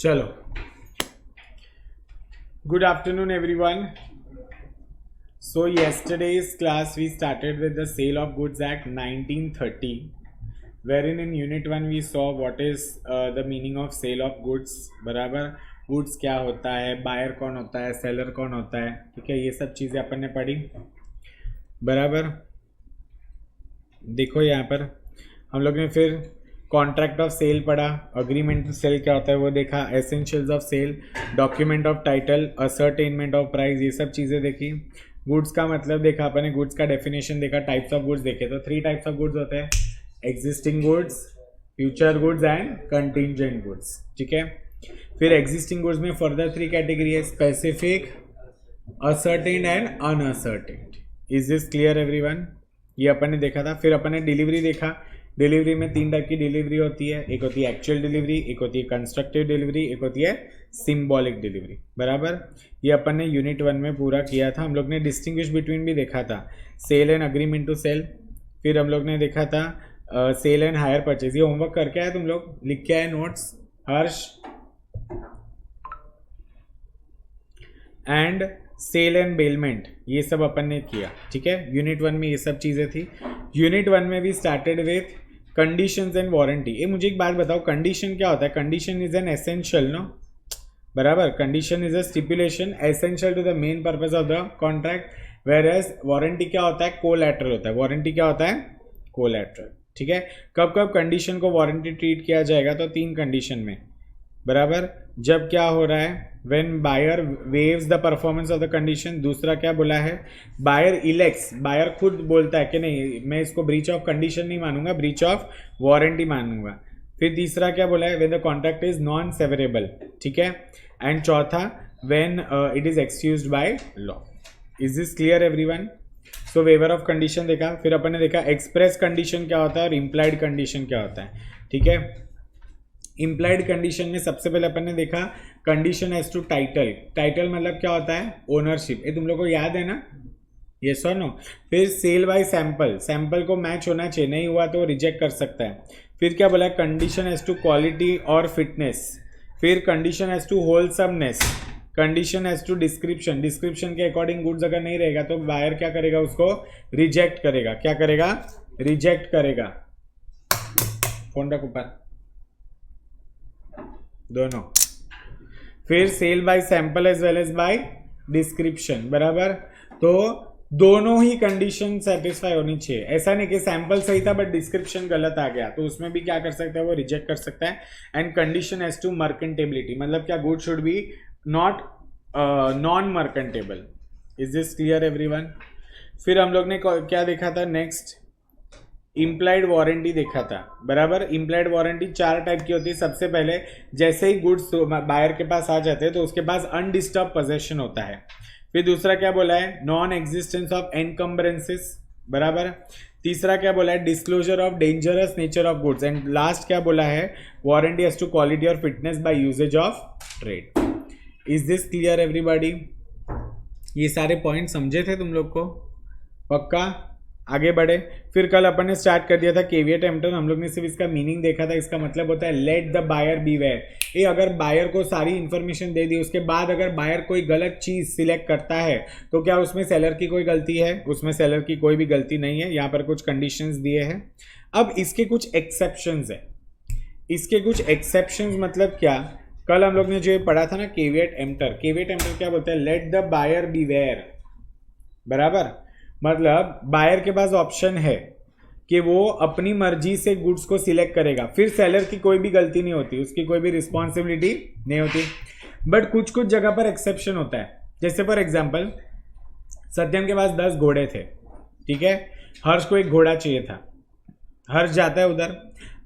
चलो, good afternoon everyone. So yesterday's class we started with the Sale of Goods Act 1930, wherein in Unit 1 we saw what is the meaning of sale of goods. बराबर, goods क्या होता है, buyer कौन होता है, seller कौन होता है, ठीक है, ये सब चीज़ें अपन ने पढ़ी. बराबर, देखो यहाँ पर हम लोग ने फिर कॉन्ट्रैक्ट ऑफ सेल पढ़ा, अग्रीमेंट टू सेल क्या होता है वो देखा, essentials of sale, document of title, ascertainment of price, ये सब चीज़ें देखी. गुड्स का मतलब देखा अपन ने, गुड्स का डेफिनेशन देखा, टाइप्स ऑफ गुड्स देखे. तो 3 टाइप्स ऑफ गुड्स होते हैं, existing goods, future goods and contingent goods. ठीक है, फिर एग्जिस्टिंग गुड्स में फर्दर 3 कैटेगरी है, specific, ascertained and unascertained. Is this clear everyone? ये अपन ने देखा था. फिर अपन ने डिलीवरी देखा. डिलीवरी में 3 टाइप की डिलीवरी होती है, एक होती है एक्चुअल डिलीवरी, एक होती है कंस्ट्रक्टिव डिलीवरी, एक होती है सिंबॉलिक डिलीवरी. बराबर, ये अपन ने यूनिट 1 में पूरा किया था. हम लोग ने डिस्टिंग्विश बिटवीन भी देखा था, sale and agreement to sell. फिर हम लोग ने देखा था सेल एंड हायर परचेज. ये होमवर्क करके आए तुम लोग, लिख के आए notes, Harsh. And sale and bailment, ये सब अपन ने किया. ठीक है, यूनिट 1 में ये सब चीज़ें थी. यूनिट 1 में भी started with conditions and warranty. ये मुझे एक बात बताओ, कंडीशन क्या होता है? Condition is an essential, no? बराबर, condition is a stipulation essential to the main purpose of the contract, whereas warranty क्या होता है? कोलैटरल होता है. वारंटी क्या होता है? कोलैटरल. ठीक है, कब कब कंडीशन को वारंटी ट्रीट किया जाएगा? तो 3 कंडीशन में. बराबर, जब क्या हो रहा है, when buyer waives the performance of the condition. दूसरा क्या बोला है? बायर इलेक्ट्स, बायर खुद बोलता है कि नहीं मैं इसको ब्रीच ऑफ कंडीशन नहीं मानूंगा, ब्रीच ऑफ वारंटी मानूंगा. फिर तीसरा क्या बोला है? When the contract is non severable. ठीक है, एंड चौथा when it is excused by law. Is this clear everyone? So waiver of condition देखा. फिर अपन ने देखा एक्सप्रेस कंडीशन क्या होता है और इम्प्लाइड कंडीशन क्या होता है. ठीक है, इम्प्लाइड कंडीशन में सबसे पहले अपन ने देखा condition as to title. Title मतलब क्या होता है? ओनरशिप. ये तुम लोग को याद है ना? यस और नो? फिर सेल बाय सैंपल, सैंपल को मैच होना चाहिए, नहीं हुआ तो रिजेक्ट कर सकता है. फिर क्या बोला? कंडीशन एज टू क्वालिटी और फिटनेस. फिर condition as to wholesomeness, condition as to description. Description के अकॉर्डिंग गुड्स अगर नहीं रहेगा तो बायर क्या करेगा? उसको रिजेक्ट करेगा. क्या करेगा? रिजेक्ट करेगा. फोन रख ऊपर दोनों. फिर sale by sample as well as by description. बराबर, तो दोनों ही कंडीशन सेटिस्फाई होनी चाहिए. ऐसा नहीं कि सैंपल सही था बट डिस्क्रिप्शन गलत आ गया, तो उसमें भी क्या कर सकता है? वो रिजेक्ट कर सकता है. And condition as to merchantability, मतलब क्या? Good should be not non merchantable. Is this clear everyone? फिर हम लोग ने क्या देखा था नेक्स्ट? इम्प्लाइड वारंटी देखा था. बराबर, इम्प्लाइड वारंटी 4 टाइप की होती है. सबसे पहले जैसे ही गुड्स बायर के पास आ जाते हैं तो उसके पास अनडिस्टर्ब पोजेशन होता है. फिर दूसरा क्या बोला है? Non existence of encumbrances. बराबर, तीसरा क्या बोला है? Disclosure of dangerous nature of goods. And last क्या बोला है? वारंटी एज टू क्वालिटी और fitness by usage of trade. Is this clear everybody? ये सारे पॉइंट समझे थे तुम लोग को? पक्का? आगे बढ़े. फिर कल अपन ने स्टार्ट कर दिया था केविएट एम्प्टर. हम लोग ने सिर्फ इसका मीनिंग देखा था. इसका मतलब होता है लेट द बायर बीवेयर. ये अगर बायर को सारी इंफॉर्मेशन दे दी, उसके बाद अगर बायर कोई गलत चीज सिलेक्ट करता है तो क्या उसमें सेलर की कोई गलती है? उसमें सेलर की कोई भी गलती नहीं है. यहाँ पर कुछ कंडीशंस दिए हैं. अब इसके कुछ एक्सेप्शंस है. इसके कुछ एक्सेप्शंस मतलब क्या? कल हम लोग ने जो पढ़ा था ना केविएट एम्प्टर. केविएट एम्प्टर क्या बोलता है? Let the buyer beware. बराबर, मतलब बायर के पास ऑप्शन है कि वो अपनी मर्जी से गुड्स को सिलेक्ट करेगा. फिर सेलर की कोई भी गलती नहीं होती, उसकी कोई भी रिस्पॉन्सिबिलिटी नहीं होती. बट कुछ कुछ जगह पर एक्सेप्शन होता है. जैसे फॉर एग्जांपल सत्यम के पास 10 घोड़े थे. ठीक है, हर्ष को एक घोड़ा चाहिए था. हर्ष जाता है उधर.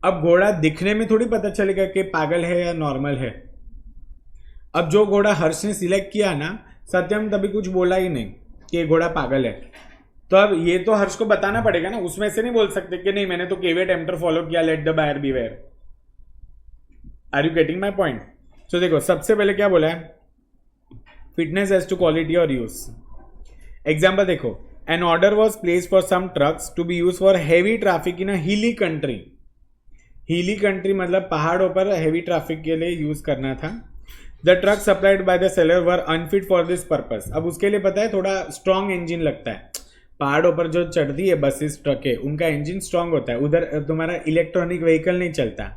अब घोड़ा दिखने में थोड़ी पता चलेगा कि पागल है या नॉर्मल है. अब जो घोड़ा हर्ष ने सिलेक्ट किया ना, सत्यम तभी कुछ बोला ही नहीं कि ये घोड़ा पागल है. तो अब ये तो हर्ष को बताना पड़ेगा ना. उसमें से नहीं बोल सकते कि नहीं मैंने तो केविएट एम्प्टर फॉलो किया, let the buyer beware. Are you getting my point? So देखो, सबसे पहले क्या बोला है? फिटनेस एज टू क्वालिटी और यूज. एग्जाम्पल देखो, an order was place for some trucks to be use for heavy traffic in a hilly country. हिली country मतलब पहाड़ों पर हैवी ट्रैफिक के लिए यूज करना था। The truck supplied by the seller were unfit for this purpose. अब उसके लिए पता है थोड़ा स्ट्रॉन्ग इंजन लगता है, पहाड़ों पर जो चढ़ती है बसेस ट्रक है उनका इंजन स्ट्रॉन्ग होता है, उधर तुम्हारा इलेक्ट्रॉनिक व्हीकल नहीं चलता,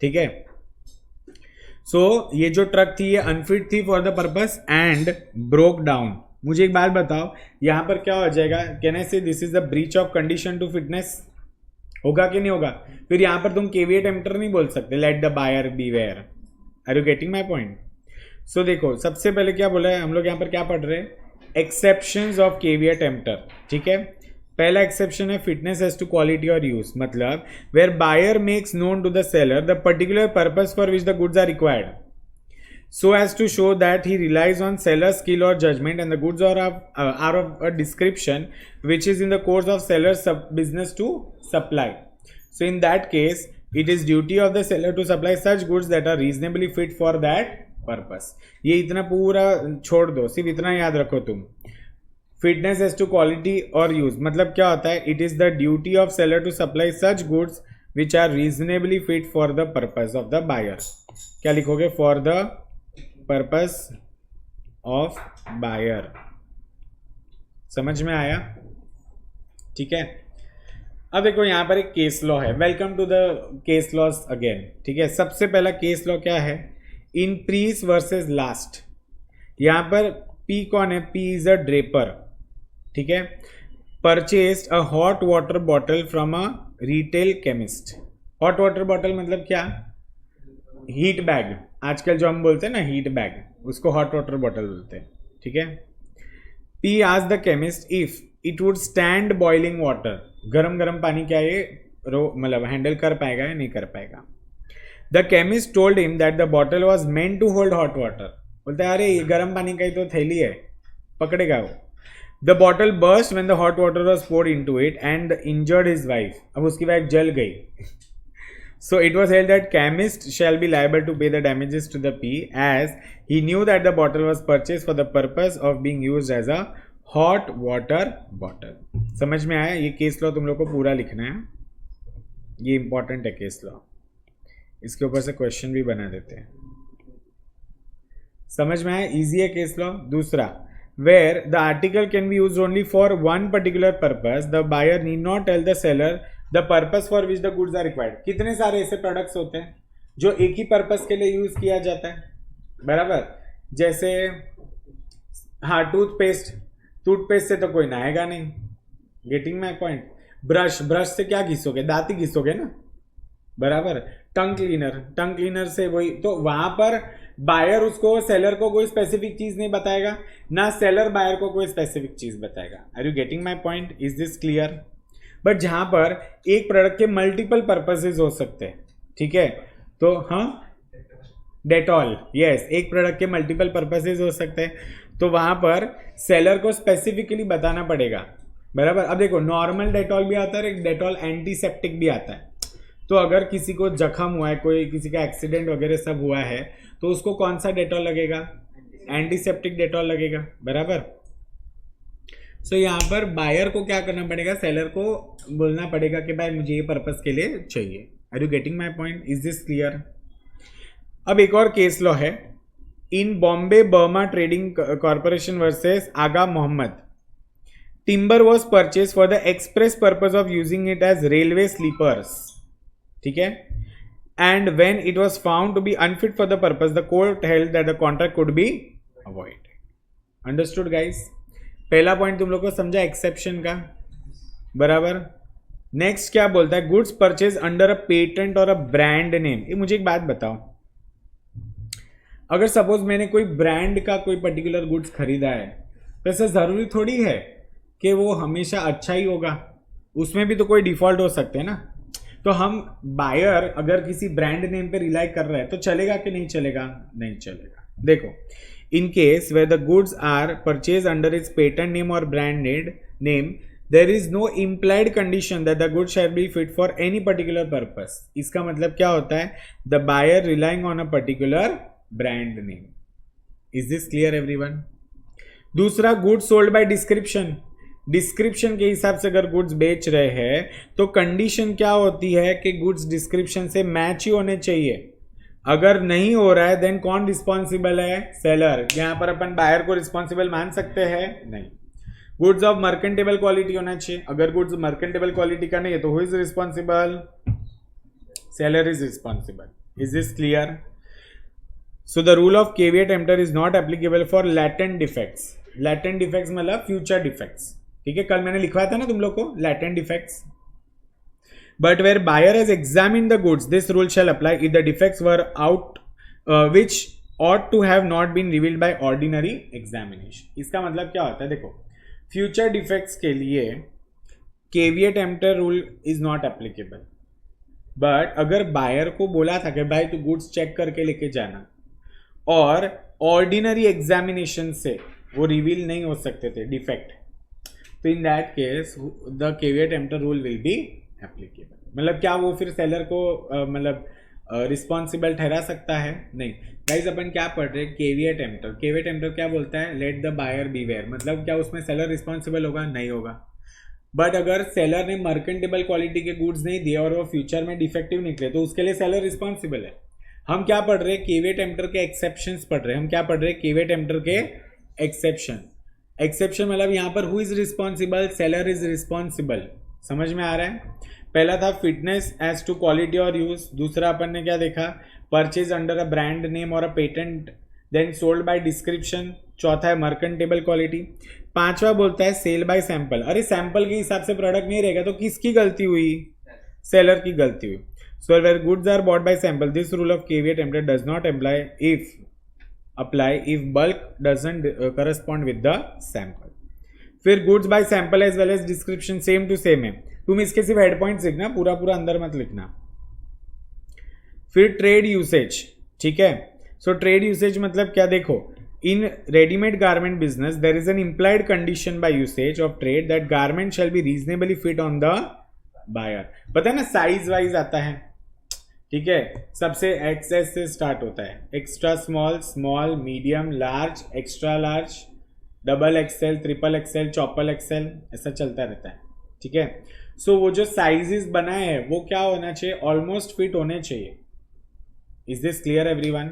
ठीक है। सो ये जो ट्रक थी ये अनफिट थी for the purpose and broke down. मुझे एक बात बताओ, यहाँ पर क्या हो जाएगा, can I say this is the breach of condition to fitness, होगा कि नहीं होगा? फिर यहाँ पर तुम केविएट एम्प्टर नहीं बोल सकते, let the buyer beware. Are you getting my point? So देखो सबसे पहले क्या बोला है, हम लोग यहाँ पर क्या पढ़ रहे हैं, एक्सेप्शंस ऑफ केविएट एम्प्टर, ठीक है। पहला एक्सेप्शन है फिटनेस एज टू क्वालिटी और यूज, मतलब where buyer makes known to the seller the particular purpose for which the goods are required so as to show that he relies on seller's skill or judgment and the goods are of a description which is in the course of seller's business to supply. So in that case it is duty of the seller to supply such goods that are reasonably fit for that purpose. ये इतना पूरा छोड़ दो, सिर्फ इतना याद रखो तुम, फिटनेस एज टू क्वालिटी और यूज मतलब क्या होता है, it is the duty of seller to supply such goods which are reasonably fit for the purpose of the buyer. क्या लिखोगे, for the purpose of buyer. समझ में आया? ठीक है। अब देखो यहां पर एक केस लॉ है, welcome to the case laws again, ठीक है। सबसे पहला केस लॉ क्या है, इन प्रीस वर्सेस लास्ट। यहां पर पी कौन है, पी इज अ ड्रेपर, ठीक है। Purchased a hot water bottle from a retail chemist. Hot water bottle मतलब क्या, हीट बैग, आजकल जो हम बोलते हैं ना हीट बैग, उसको हॉट वाटर बॉटल बोलते हैं, ठीक है। P asked the chemist if it would stand boiling water, गरम गरम पानी क्या ये मतलब हैंडल कर पाएगा या नहीं कर पाएगा। The chemist told him that the bottle was meant to hold hot water. बोलते हैं अरे ये गर्म पानी का ही तो थैली है, पकड़ेगा वो। The bottle burst when the hot water was poured into it and injured his wife. अब उसकी वाइफ जल गई। So it was held that chemist shall be liable to pay the damages to the P as he knew that the bottle was purchased for the purpose of being used as a hot water bottle. समझ में आया? ये case law तुम लोग को पूरा लिखना है, ये इंपॉर्टेंट है केस लॉ, इसके ऊपर से क्वेश्चन भी बना देते हैं। समझ में आया? इजी है केस लॉ। दूसरा, where the article can be used only for one particular purpose, the buyer need not tell the seller the purpose for which the goods are required. कितने सारे ऐसे प्रोडक्ट्स होते हैं जो एक ही पर्पस के लिए यूज किया जाता है, बराबर। जैसे हाँ टूथपेस्ट से तो कोई नहाएगा नहीं, गेटिंग माई पॉइंट। ब्रश से क्या घिसोगे, दांत ही घिसोगे ना, बराबर। टंग क्लीनर से वही, तो वहां पर बायर उसको सेलर को कोई स्पेसिफिक चीज नहीं बताएगा, ना सेलर बायर को कोई स्पेसिफिक चीज बताएगा। Are you getting my point? Is this clear? But जहां पर एक प्रोडक्ट के मल्टीपल पर्पसेस हो सकते हैं, ठीक है, तो हाँ डेटॉल, यस, एक प्रोडक्ट के मल्टीपल पर्पसेस हो सकते हैं, तो वहां पर सेलर को स्पेसिफिकली बताना पड़ेगा, बराबर। अब देखो नॉर्मल डेटॉल भी आता है, एक डेटॉल एंटीसेप्टिक भी आता है। तो अगर किसी को जख्म हुआ है, कोई किसी का एक्सीडेंट वगैरह सब हुआ है, तो उसको कौन सा डेटॉल लगेगा, एंटीसेप्टिक डेटॉल लगेगा, बराबर। सो यहाँ पर बायर को क्या करना पड़ेगा, सेलर को बोलना पड़ेगा कि भाई मुझे ये पर्पस के लिए चाहिए। Are you getting my point? Is this clear? अब एक और केस लॉ है, in Bombay Burma Trading Corporation versus Agha Mohammed. Timber was purchase for the express purpose of using it as railway sleepers, ठीक है, and when it was found to be unfit for the purpose the court held that the contract could be avoid. Understood guys? पहला point तुम लोग को समझा exception का, बराबर। Next क्या बोलता है, goods purchase under a patent और अ ब्रांड नेम। ये मुझे एक बात बताओ, अगर सपोज मैंने कोई ब्रांड का कोई पर्टिकुलर गुड्स खरीदा है, तो ऐसा जरूरी थोड़ी है कि वो हमेशा अच्छा ही होगा, उसमें भी तो कोई डिफॉल्ट हो सकते हैं ना। तो हम बायर अगर किसी ब्रांड नेम पे रिलाई कर रहे हैं तो चलेगा कि नहीं चलेगा? नहीं चलेगा। देखो, in case where the goods are purchased under its patent name or branded name, there is no implied condition that the goods shall be fit for any particular purpose. इसका मतलब क्या होता है, the buyer relying on a particular brand name. Is this clear everyone? दूसरा, goods sold by description. Description के हिसाब से अगर गुड्स बेच रहे हैं तो कंडीशन क्या होती है कि गुड्स डिस्क्रिप्शन से मैच ही होने चाहिए। अगर नहीं हो रहा है देन कौन रिस्पॉन्सिबल है? सेलर। यहाँ पर अपन बायर को रिस्पॉन्सिबल मान सकते हैं? नहीं। गुड्स ऑफ मर्केंटेबल क्वालिटी होना चाहिए। अगर गुड्स मर्केंटेबल क्वालिटी का नहीं है तो who is responsible? Seller is responsible. Is this clear? So the rule of caveat emptor is not applicable for latent defects. Latent defects मतलब फ्यूचर डिफेक्ट्स, ठीक है? कल मैंने लिखवाया था ना तुम लोग को latent defects. But where buyer has examined the goods this rule shall apply if the defects were out which ought to have not been revealed by ordinary examination। इसका मतलब क्या होता है? देखो, फ्यूचर डिफेक्ट्स के लिए caveat emptor rule is not applicable. But अगर buyer को बोला था कि भाई तू गुड्स चेक करके लेके जाना और ऑर्डिनरी एग्जामिनेशन से वो रिवील नहीं हो सकते थे डिफेक्ट, तो इन that case the caveat emptor rule will be applicable. मतलब क्या वो फिर सेलर को मतलब रिस्पॉन्सिबल ठहरा सकता है? नहीं। गाइस अपन क्या पढ़ रहे हैं? Caveat emptor. केविएट एम्प्टर क्या बोलता है? Let the buyer beware. मतलब क्या उसमें सेलर रिस्पॉन्सिबल होगा? नहीं होगा। बट अगर सेलर ने मर्केंटेबल क्वालिटी के गुड्स नहीं दिए और वो फ्यूचर में डिफेक्टिव निकले तो उसके लिए सेलर रिस्पॉन्सिबल है। हम क्या पढ़ रहे हैं? केविएट एम्प्टर के एक्सेप्शंस पढ़ रहे हैं। हम क्या पढ़ रहे हैं? केविएट एम्प्टर के एक्सेप्शन। एक्सेप्शन मतलब यहाँ पर who is responsible? Seller is responsible. समझ में आ रहा है? पहला था फिटनेस एज टू क्वालिटी और यूज। दूसरा अपन ने क्या देखा? Purchase under a brand name और a patent then sold by description. चौथा है मर्केंटेबल क्वालिटी। पांचवा बोलता है सेल बाय सैंपल। अरे सैंपल के हिसाब से प्रोडक्ट नहीं रहेगा तो किसकी गलती हुई? सेलर की गलती हुई। So where goods are bought by sample this rule of caveat emptor does not apply if bulk doesn't correspond with the sample. फिर goods by sample as well as description same to same है। तुम इसके सिर्फ head points लिखना, पूरा पूरा अंदर मत लिखना। फिर ट्रेड यूसेज, ठीक है? सो ट्रेड यूसेज मतलब क्या? देखो, in readymade garment business there is an implied condition by usage of trade that garment shall be reasonably fit on the buyer. पता है ना, साइज वाइज आता है, ठीक है? सबसे एक्सएस से स्टार्ट होता है, extra small, small, medium, large, extra large, double XL, triple XL, Chaupal XL, ऐसा चलता रहता है, ठीक है? सो वो जो साइजेस बनाए हैं वो क्या होना चाहिए? ऑलमोस्ट फिट होने चाहिए। Is this clear everyone?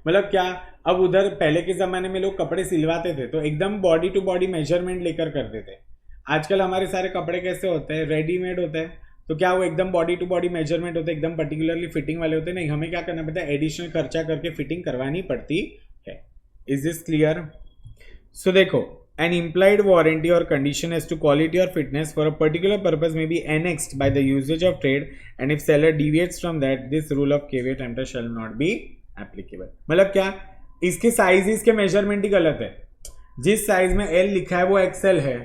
मतलब क्या, अब उधर पहले के जमाने में लोग कपड़े सिलवाते थे तो एकदम बॉडी टू बॉडी मेजरमेंट लेकर करते थे। आजकल हमारे सारे कपड़े कैसे होते हैं? रेडीमेड होते हैं। तो क्या वो एकदम बॉडी टू बॉडी मेजरमेंट होते हैं, एकदम पर्टिकुलरली फिटिंग वाले होते हैं? नहीं, हमें क्या करना पड़ता है? एडिशनल खर्चा करके फिटिंग करवानी पड़ती है। Is this clear? सो देखो, an implied warranty or condition as to quality or fitness for a particular purpose may be annexed by the usage of trade, and if seller deviates from that this rule of caveat emptor shall not be applicable। मतलब क्या? इसके sizes के measurement ही गलत है। जिस size में L लिखा है वो एक्सएल है,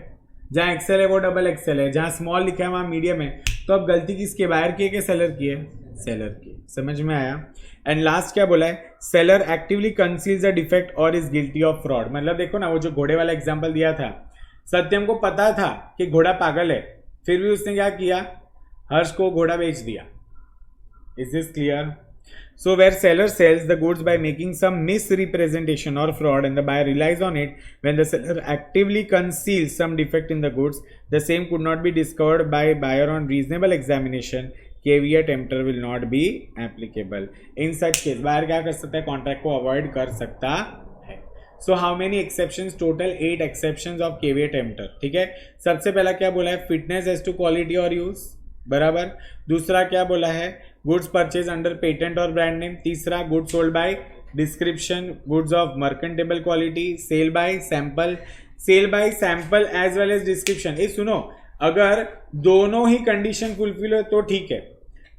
जहाँ एक्सएल है वो डबल एक्सएल है, जहाँ स्मॉल लिखा है वहाँ मीडियम है। तो अब गलती किसकी? बायर की है कि सेलर की है? सेलर की। समझ में आया? एंड लास्ट क्या बोला है? Seller actively conceals a defect और इज गिल्टी ऑफ फ्रॉड। मतलब देखो ना, वो जो घोड़े वाला एग्जांपल दिया था, सत्यम को पता था कि घोड़ा पागल है, फिर भी उसने क्या किया? हर्ष को घोड़ा बेच दिया। Is this clear? So where seller sells the goods by making some misrepresentation और fraud and the buyer relies on it when the seller actively conceals some defect in the goods the same could not be discovered by buyer on reasonable examination caveat emptor will not be applicable। in such case buyer क्या कर सकता है? Contract को avoid कर सकता है। So how many exceptions? Total 8 exceptions of caveat emptor, ठीक है? सबसे पहला क्या बोला है? फिटनेस एज टू क्वालिटी और यूज, बराबर। दूसरा क्या बोला है? गुड्स परचेज अंडर पेटेंट और ब्रांड नेम। तीसरा, goods sold by description, goods of merchantable quality, sale by sample. Sale by sample as well as description. ये सुनो, अगर दोनों ही कंडीशन फुलफिल हो तो ठीक है,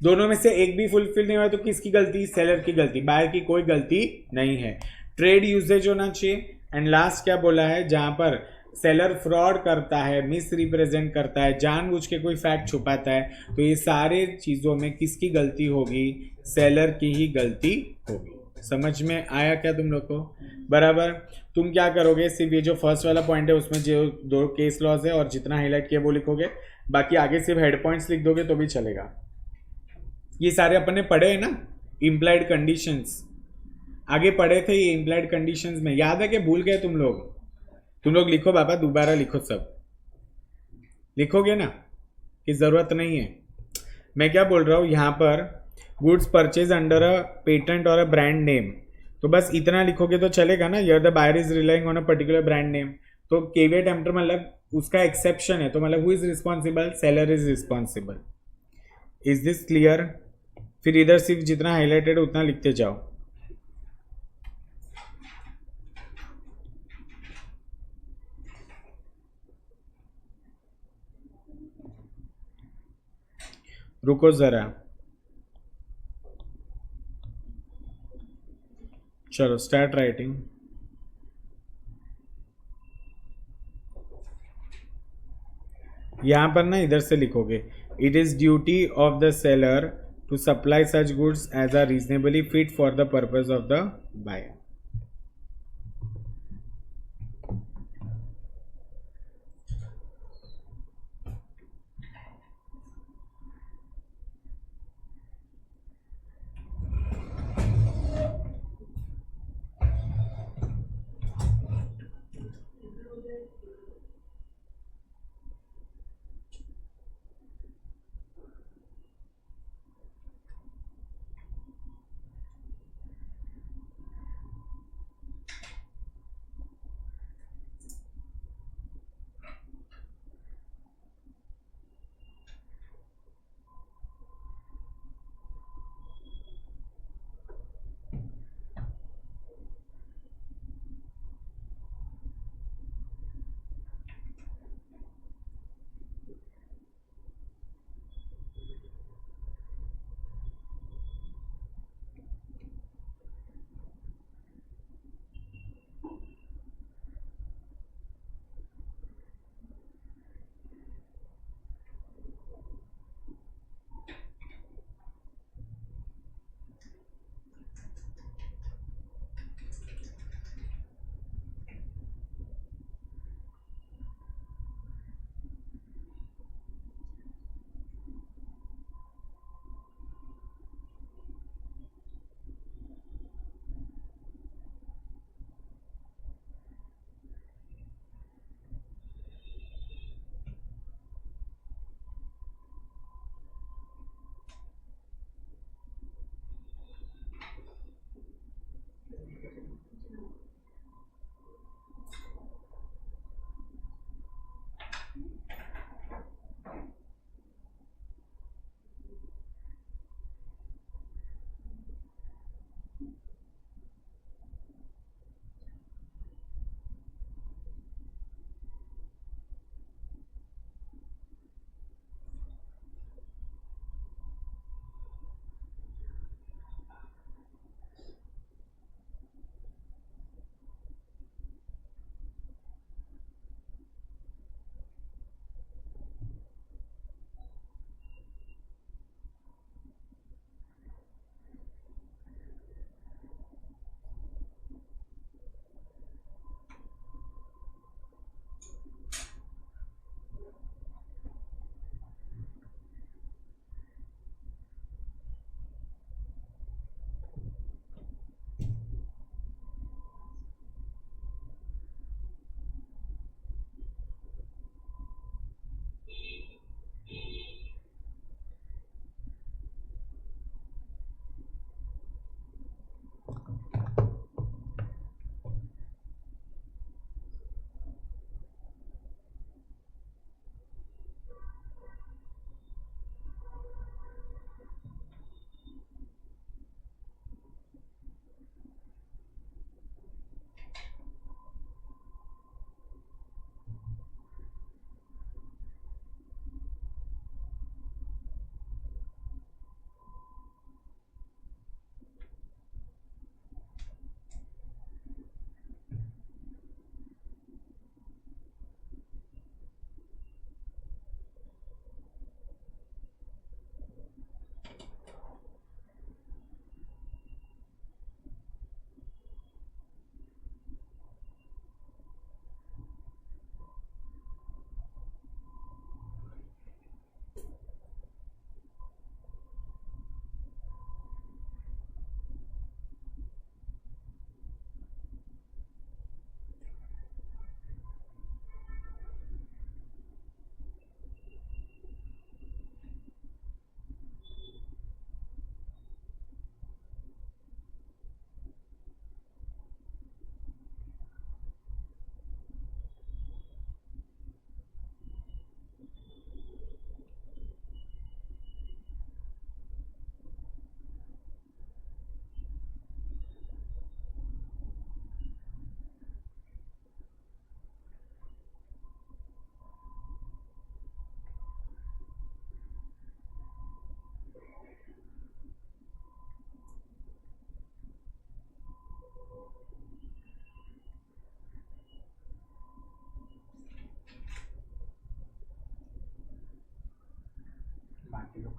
दोनों में से एक भी फुलफिल नहीं हुआ तो किसकी गलती? सेलर की गलती। बायर की कोई गलती नहीं है। ट्रेड यूसेज होना चाहिए। एंड लास्ट क्या बोला है? जहां पर सेलर फ्रॉड करता है, मिस रिप्रेजेंट करता है, जानबूझ के कोई फैक्ट छुपाता है, तो ये सारे चीजों में किसकी गलती होगी? सेलर की ही गलती होगी। समझ में आया क्या तुम लोग को? बराबर। तुम क्या करोगे? सिर्फ ये जो फर्स्ट वाला पॉइंट है उसमें जो 2 केस लॉज है और जितना हाईलाइट किया वो लिखोगे, बाकी आगे सिर्फ हेड पॉइंट्स लिख दोगे तो भी चलेगा। ये सारे अपन ने पढ़े हैं ना, इम्प्लाइड कंडीशंस आगे पढ़े थे। ये इम्प्लाइड कंडीशंस में याद है कि भूल गए तुम लोग? लिखो बाबा, दोबारा लिखो सब। लिखोगे ना कि ज़रूरत नहीं है। मैं क्या बोल रहा हूँ यहाँ पर, goods purchase under a patent और अ ब्रांड नेम, तो बस इतना लिखोगे तो चलेगा ना, where the buyer is relying on a particular brand name. तो केवियट एम्प्टर मतलब उसका एक्सेप्शन है, तो मतलब who is responsible, seller is responsible. Is this clear? फिर इधर सिर्फ जितना हाईलाइटेड है उतना लिखते जाओ। रुको जरा, चलो स्टार्ट राइटिंग। यहां पर ना इधर से लिखोगे, it is duty of the seller to supply such goods as are reasonably fit for the purpose of the buyer.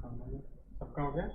सबका हो गया।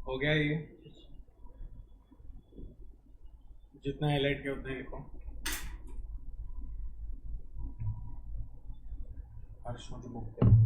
हो गया ये, जितना हाईलाइट किया उतना ही लिखो। हर्ष मुझे बुक दे।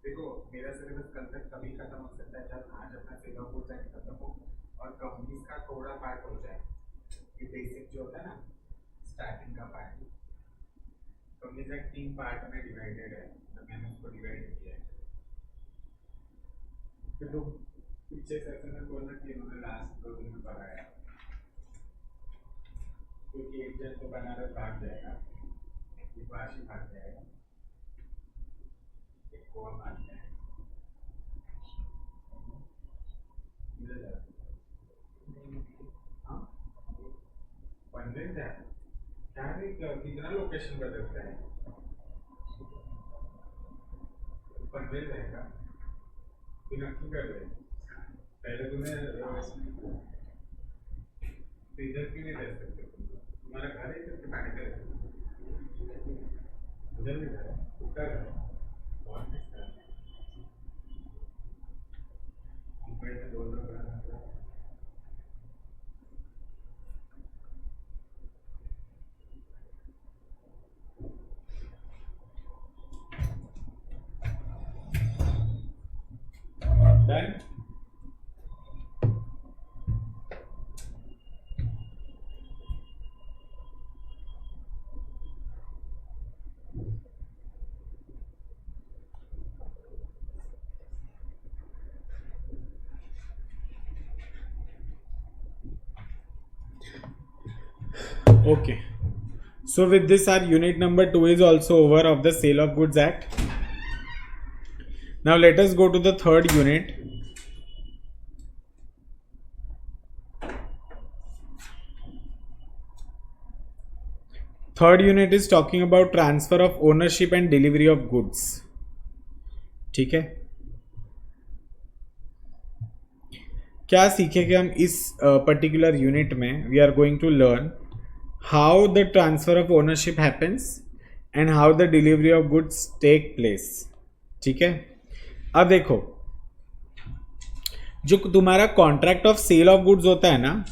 देखो मेरा सिलेबस कल तक कभी खत्म हो सकता है जब आज अपना सिलेबस हो जाए खत्म हो और कंपनीज का थोड़ा पार्ट हो जाए। ये बेसिक जो होता है ना स्टार्टिंग का पार्ट, कंपनीज का 3 पार्ट में डिवाइडेड है, तो मैंने उसको डिवाइड किया है। फिर लोग पीछे सेशन में बोलना कि उन्होंने लास्ट 2 दिन में पढ़ाया, क्योंकि एक जन तो बनारस भाग जाएगा, एक वाशी भाग जाएगा, एक गोवा भाग जाएगा। पनवेल जाए क्या कितना लोकेशन बदलता है? पनवेल जाएगा फिर नक्की कर रहे पहले तुम्हें इधर क्यों नहीं रह सकते? तुम्हारा घर है तो खाने का उधर भी घर है, उसका घर है, बहुत अच्छा है। मुंबई में 2 लोग done. Okay. So with this our unit number 2 is also over of the Sale of Goods Act. Now let us go to the third unit. Third unit is talking about transfer of ownership and delivery of goods. ठीक है, क्या सीखेंगे हम इस particular unit में? We are going to learn how the transfer of ownership happens and how the delivery of goods take place. ठीक है, अब देखो जो तुम्हारा contract of sale of goods होता है ना,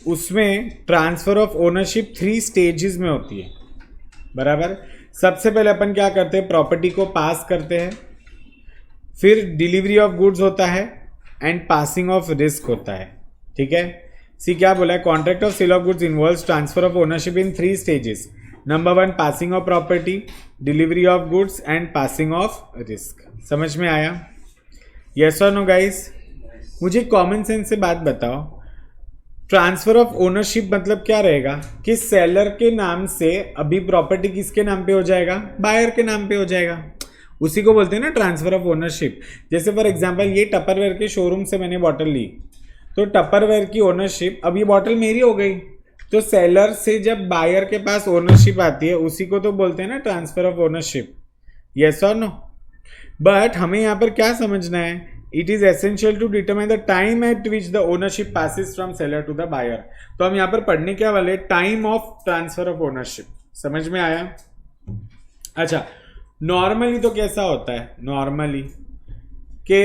उसमें ट्रांसफर ऑफ ओनरशिप 3 स्टेजेस में होती है. बराबर, सबसे पहले अपन क्या करते हैं, प्रॉपर्टी को पास करते हैं, फिर डिलीवरी ऑफ गुड्स होता है एंड पासिंग ऑफ रिस्क होता है. ठीक है, सी क्या बोला है, contract of sale of goods involves transfer of ownership in 3 stages. Number 1 passing of property, delivery of goods and passing of risk. समझ में आया? यस और नो गाइस? मुझे कॉमन सेंस से बात बताओ, ट्रांसफर ऑफ ओनरशिप मतलब क्या रहेगा कि सेलर के नाम से अभी प्रॉपर्टी किसके नाम पे हो जाएगा, बायर के नाम पे हो जाएगा. उसी को बोलते हैं ना ट्रांसफर ऑफ ओनरशिप. जैसे फॉर एग्जांपल ये टपरवेयर के शोरूम से मैंने बॉटल ली, तो टपरवेयर की ओनरशिप, अब ये बॉटल मेरी हो गई, तो सेलर से जब बायर के पास ओनरशिप आती है उसी को तो बोलते हैं ना ट्रांसफर ऑफ ओनरशिप. यस और नो? बट हमें यहाँ पर क्या समझना है, it is essential to determine the time at which the ownership passes from seller to the buyer. तो हम यहाँ पर पढ़ने क्या वाले, time of transfer of ownership. समझ में आया? अच्छा, नॉर्मली तो कैसा होता है, नॉर्मली के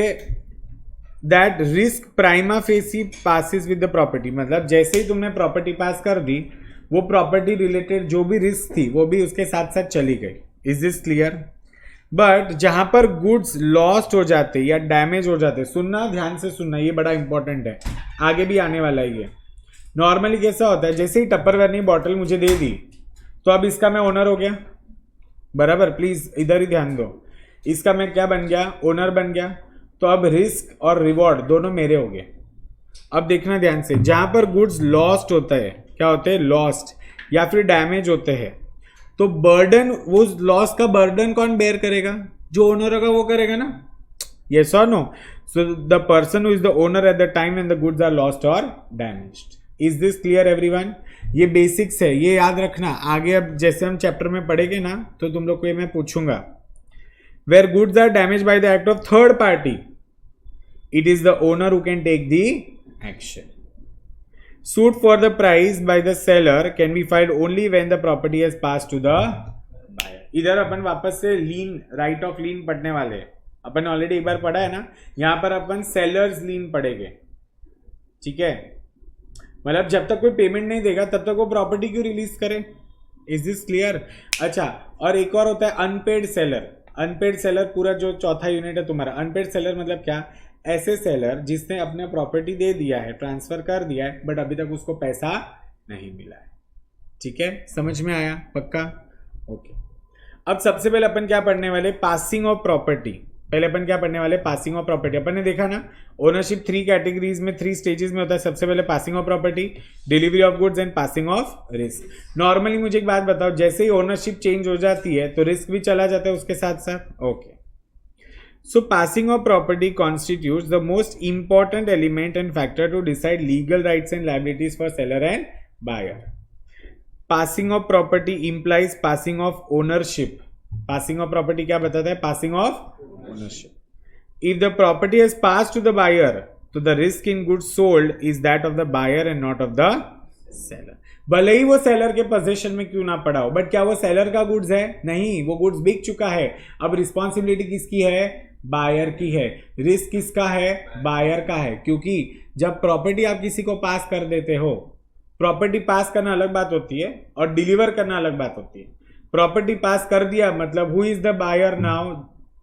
that risk prima facie passes with the property. मतलब जैसे ही तुमने प्रॉपर्टी पास कर दी, वो प्रॉपर्टी रिलेटेड जो भी रिस्क थी वो भी उसके साथ साथ चली गई. Is this clear? बट जहां पर गुड्स लॉस्ट हो जाते या डैमेज हो जाते, सुनना ध्यान से सुनना, ये बड़ा इंपॉर्टेंट है, आगे भी आने वाला है ये. नॉर्मली कैसा होता है, जैसे ही टपरवेयर ने बॉटल मुझे दे दी, तो अब इसका मैं ओनर हो गया. बराबर, प्लीज इधर ही ध्यान दो, इसका मैं क्या बन गया, ओनर बन गया. तो अब रिस्क और रिवॉर्ड दोनों मेरे हो गए. अब देखना ध्यान से, जहां पर गुड्स लॉस्ट होता है क्या होते हैं, लॉस्ट या फिर डैमेज होते हैं, तो बर्डन, वो लॉस का बर्डन कौन बेयर करेगा, जो ओनर होगा वो करेगा ना, yes or no? So the person who is the owner at the time when the goods are lost or damaged. Is this clear everyone? ये बेसिक्स है, ये याद रखना। आगे अब जैसे हम चैप्टर में पढ़ेंगे ना, तो तुम लोग को ये मैं पूछूंगा, where goods are damaged by the act of third party, it is the owner who can take the action. Suit for the price by the seller can be filed only when the property has passed to the buyer. इधर अपन वापस से लीन, right of लीन पढ़ने वाले हैं। अपन already एक बार पढ़ा है ना, यहां पर अपन सेलर्स लीन पढ़ेंगे, ठीक है। मतलब जब तक कोई पेमेंट नहीं देगा तब तक वो प्रॉपर्टी क्यों रिलीज करे, इज दिस क्लियर। अच्छा, और एक और होता है अनपेड सेलर। अनपेड सेलर पूरा जो चौथा यूनिट है तुम्हारा। अनपेड सेलर मतलब क्या, ऐसे सेलर जिसने अपने प्रॉपर्टी दे दिया है, ट्रांसफर कर दिया है, बट अभी तक उसको पैसा नहीं मिला है, ठीक है, समझ में आया, पक्का, ओके। अब सबसे पहले अपन क्या पढ़ने वाले, पासिंग ऑफ प्रॉपर्टी। पहले अपन क्या पढ़ने वाले, पासिंग ऑफ प्रॉपर्टी। अपन ने देखा ना, ओनरशिप 3 कैटेगरीज में, 3 स्टेजेस में होता है। सबसे पहले passing of property, delivery of goods and passing of risk. Normally मुझे एक बात बताओ, जैसे ही ओनरशिप चेंज हो जाती है तो रिस्क भी चला जाता है उसके साथ साथ, okay. So passing of property constitutes the most important element and factor to decide legal rights and liabilities for seller and buyer. Passing of property implies passing of ownership. Passing of property क्या बताता है, passing of ownership. If the property has passed to the buyer, तो the risk in goods sold is that of the buyer and not of the seller. भले ही वो seller के position में क्यों ना पड़ा हो, बट क्या वो सेलर का गुड्स है, नहीं, वो गुड्स बिक चुका है। अब रिस्पॉन्सिबिलिटी किसकी है, बायर की है। रिस्क किसका है, बायर का है। क्योंकि जब प्रॉपर्टी आप किसी को पास कर देते हो, प्रॉपर्टी पास करना अलग बात होती है और डिलीवर करना अलग बात होती है। प्रॉपर्टी पास कर दिया मतलब who is the buyer now,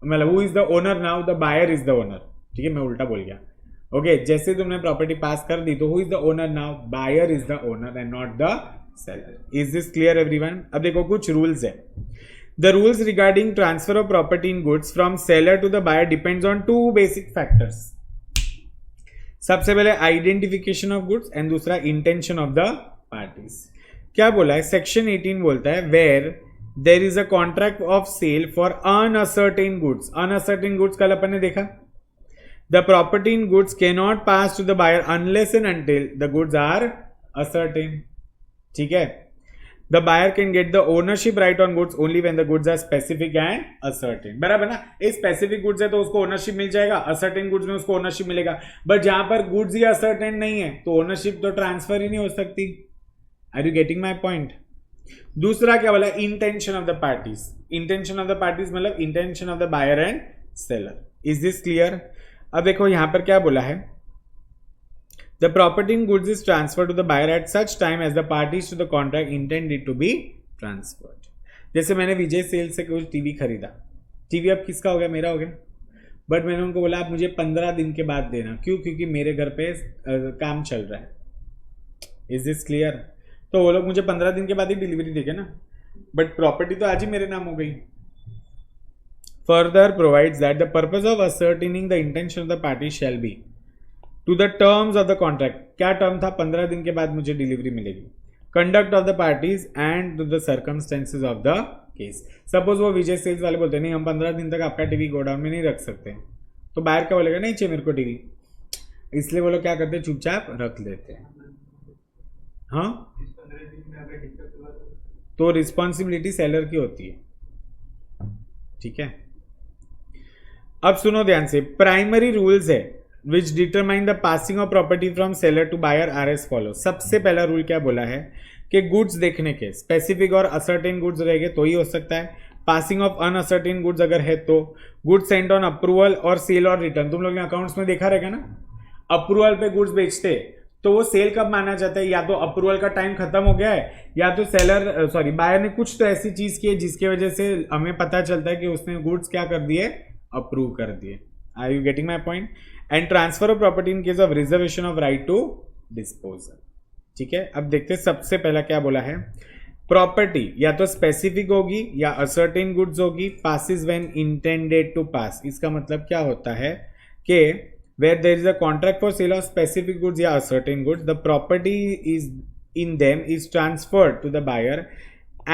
मतलब who is the owner now, the buyer is the owner, ठीक है, मैं उल्टा बोल गया, ओके। जैसे तुमने प्रॉपर्टी पास कर दी तो who is the owner now, buyer is the owner and not the seller. Is this clear everyone. अब देखो कुछ रूल्स है। The rules regarding transfer of property in goods from seller to the buyer depends on 2 basic factors. सबसे पहले identification of goods and दूसरा intention of the parties. क्या बोला है, सेक्शन 18 बोलता है where there is a contract of sale for unascertained goods. Unascertained goods कल अपन ने देखा, the property in goods can not pass to the buyer unless and until the goods are ascertained, ठीक है। The buyer can get the ownership right on goods only when the goods are specific and ascertain. बराबर ना, ये specific goods है तो उसको ownership मिल जाएगा, ascertain goods में उसको ओनरशिप मिलेगा। बट जहां पर गुड्स ही असर्टेन नहीं है तो ओनरशिप तो ट्रांसफर ही नहीं हो सकती। Are you getting my point. दूसरा क्या बोला, intention of the parties. Intention of the parties मतलब intention of the buyer and seller. Is this clear. अब देखो यहां पर क्या बोला है, the property in goods is transferred to the buyer at such time as the parties to the contract intend it to be transferred. जैसे मैंने विजय cell से कुछ टीवी खरीदा, टीवी अब किसका हो गया, मेरा हो गया, बट मैंने उनको बोला आप मुझे 15 दिन के बाद देना। क्यों, क्योंकि मेरे घर पे काम चल रहा है। Is this clear. तो वो लोग मुझे 15 दिन के बाद ही डिलीवरी देंगे ना, बट प्रॉपर्टी तो आज ही मेरे नाम हो गई। Further provides that the purpose of ascertaining the intention of the party shall be to the terms of the contract. क्या टर्म था, 15 दिन के बाद मुझे डिलीवरी मिलेगी। Conduct of the parties and to the circumstances of the case. Suppose वो Vijay sales वाले बोलते हैं नहीं हम 15 दिन तक आपका टीवी गोडाउन में नहीं रख सकते, तो बाहर क्या बोलेगा, नहीं चाहिए मेरे को टीवी, इसलिए वो लोग क्या करते हैं, चुपचाप रख लेते हैं। हाँ, तो रिस्पॉन्सिबिलिटी सेलर की होती है, ठीक है। अब सुनो ध्यान से, प्राइमरी रूल्स है which determine the passing of property from seller to buyer are as follows. सबसे पहला रूल क्या बोला है कि गुड्स देखने के स्पेसिफिक और असर्टेन गुड्स रहेंगे तो ही हो सकता है। पासिंग ऑफ अनअसर्टेन गुड्स अगर है तो गुड्स सेंट ऑन अप्रूवल और सेल और रिटर्न। तुम लोग ने अकाउंट्स में देखा रहेगा ना, अप्रूवल पे गुड्स बेचते तो वो सेल कब माना जाता है, या तो अप्रूवल का टाइम खत्म हो गया है या तो सेलर बायर ने कुछ तो ऐसी चीज की है जिसकी वजह से हमें पता चलता है कि उसने गुड्स क्या कर दिए, अप्रूव कर दिए। Are you getting my point. And transfer of property in case of reservation of right to disposal, ठीक है। अब देखते हैं सबसे पहला क्या बोला है, प्रॉपर्टी या तो स्पेसिफिक होगी या असर्टेन गुड्स होगी, passes when intended to pass. इसका मतलब क्या होता है कि where there is a contract for sale of specific goods या ascertain goods, the property is in them is transferred to the buyer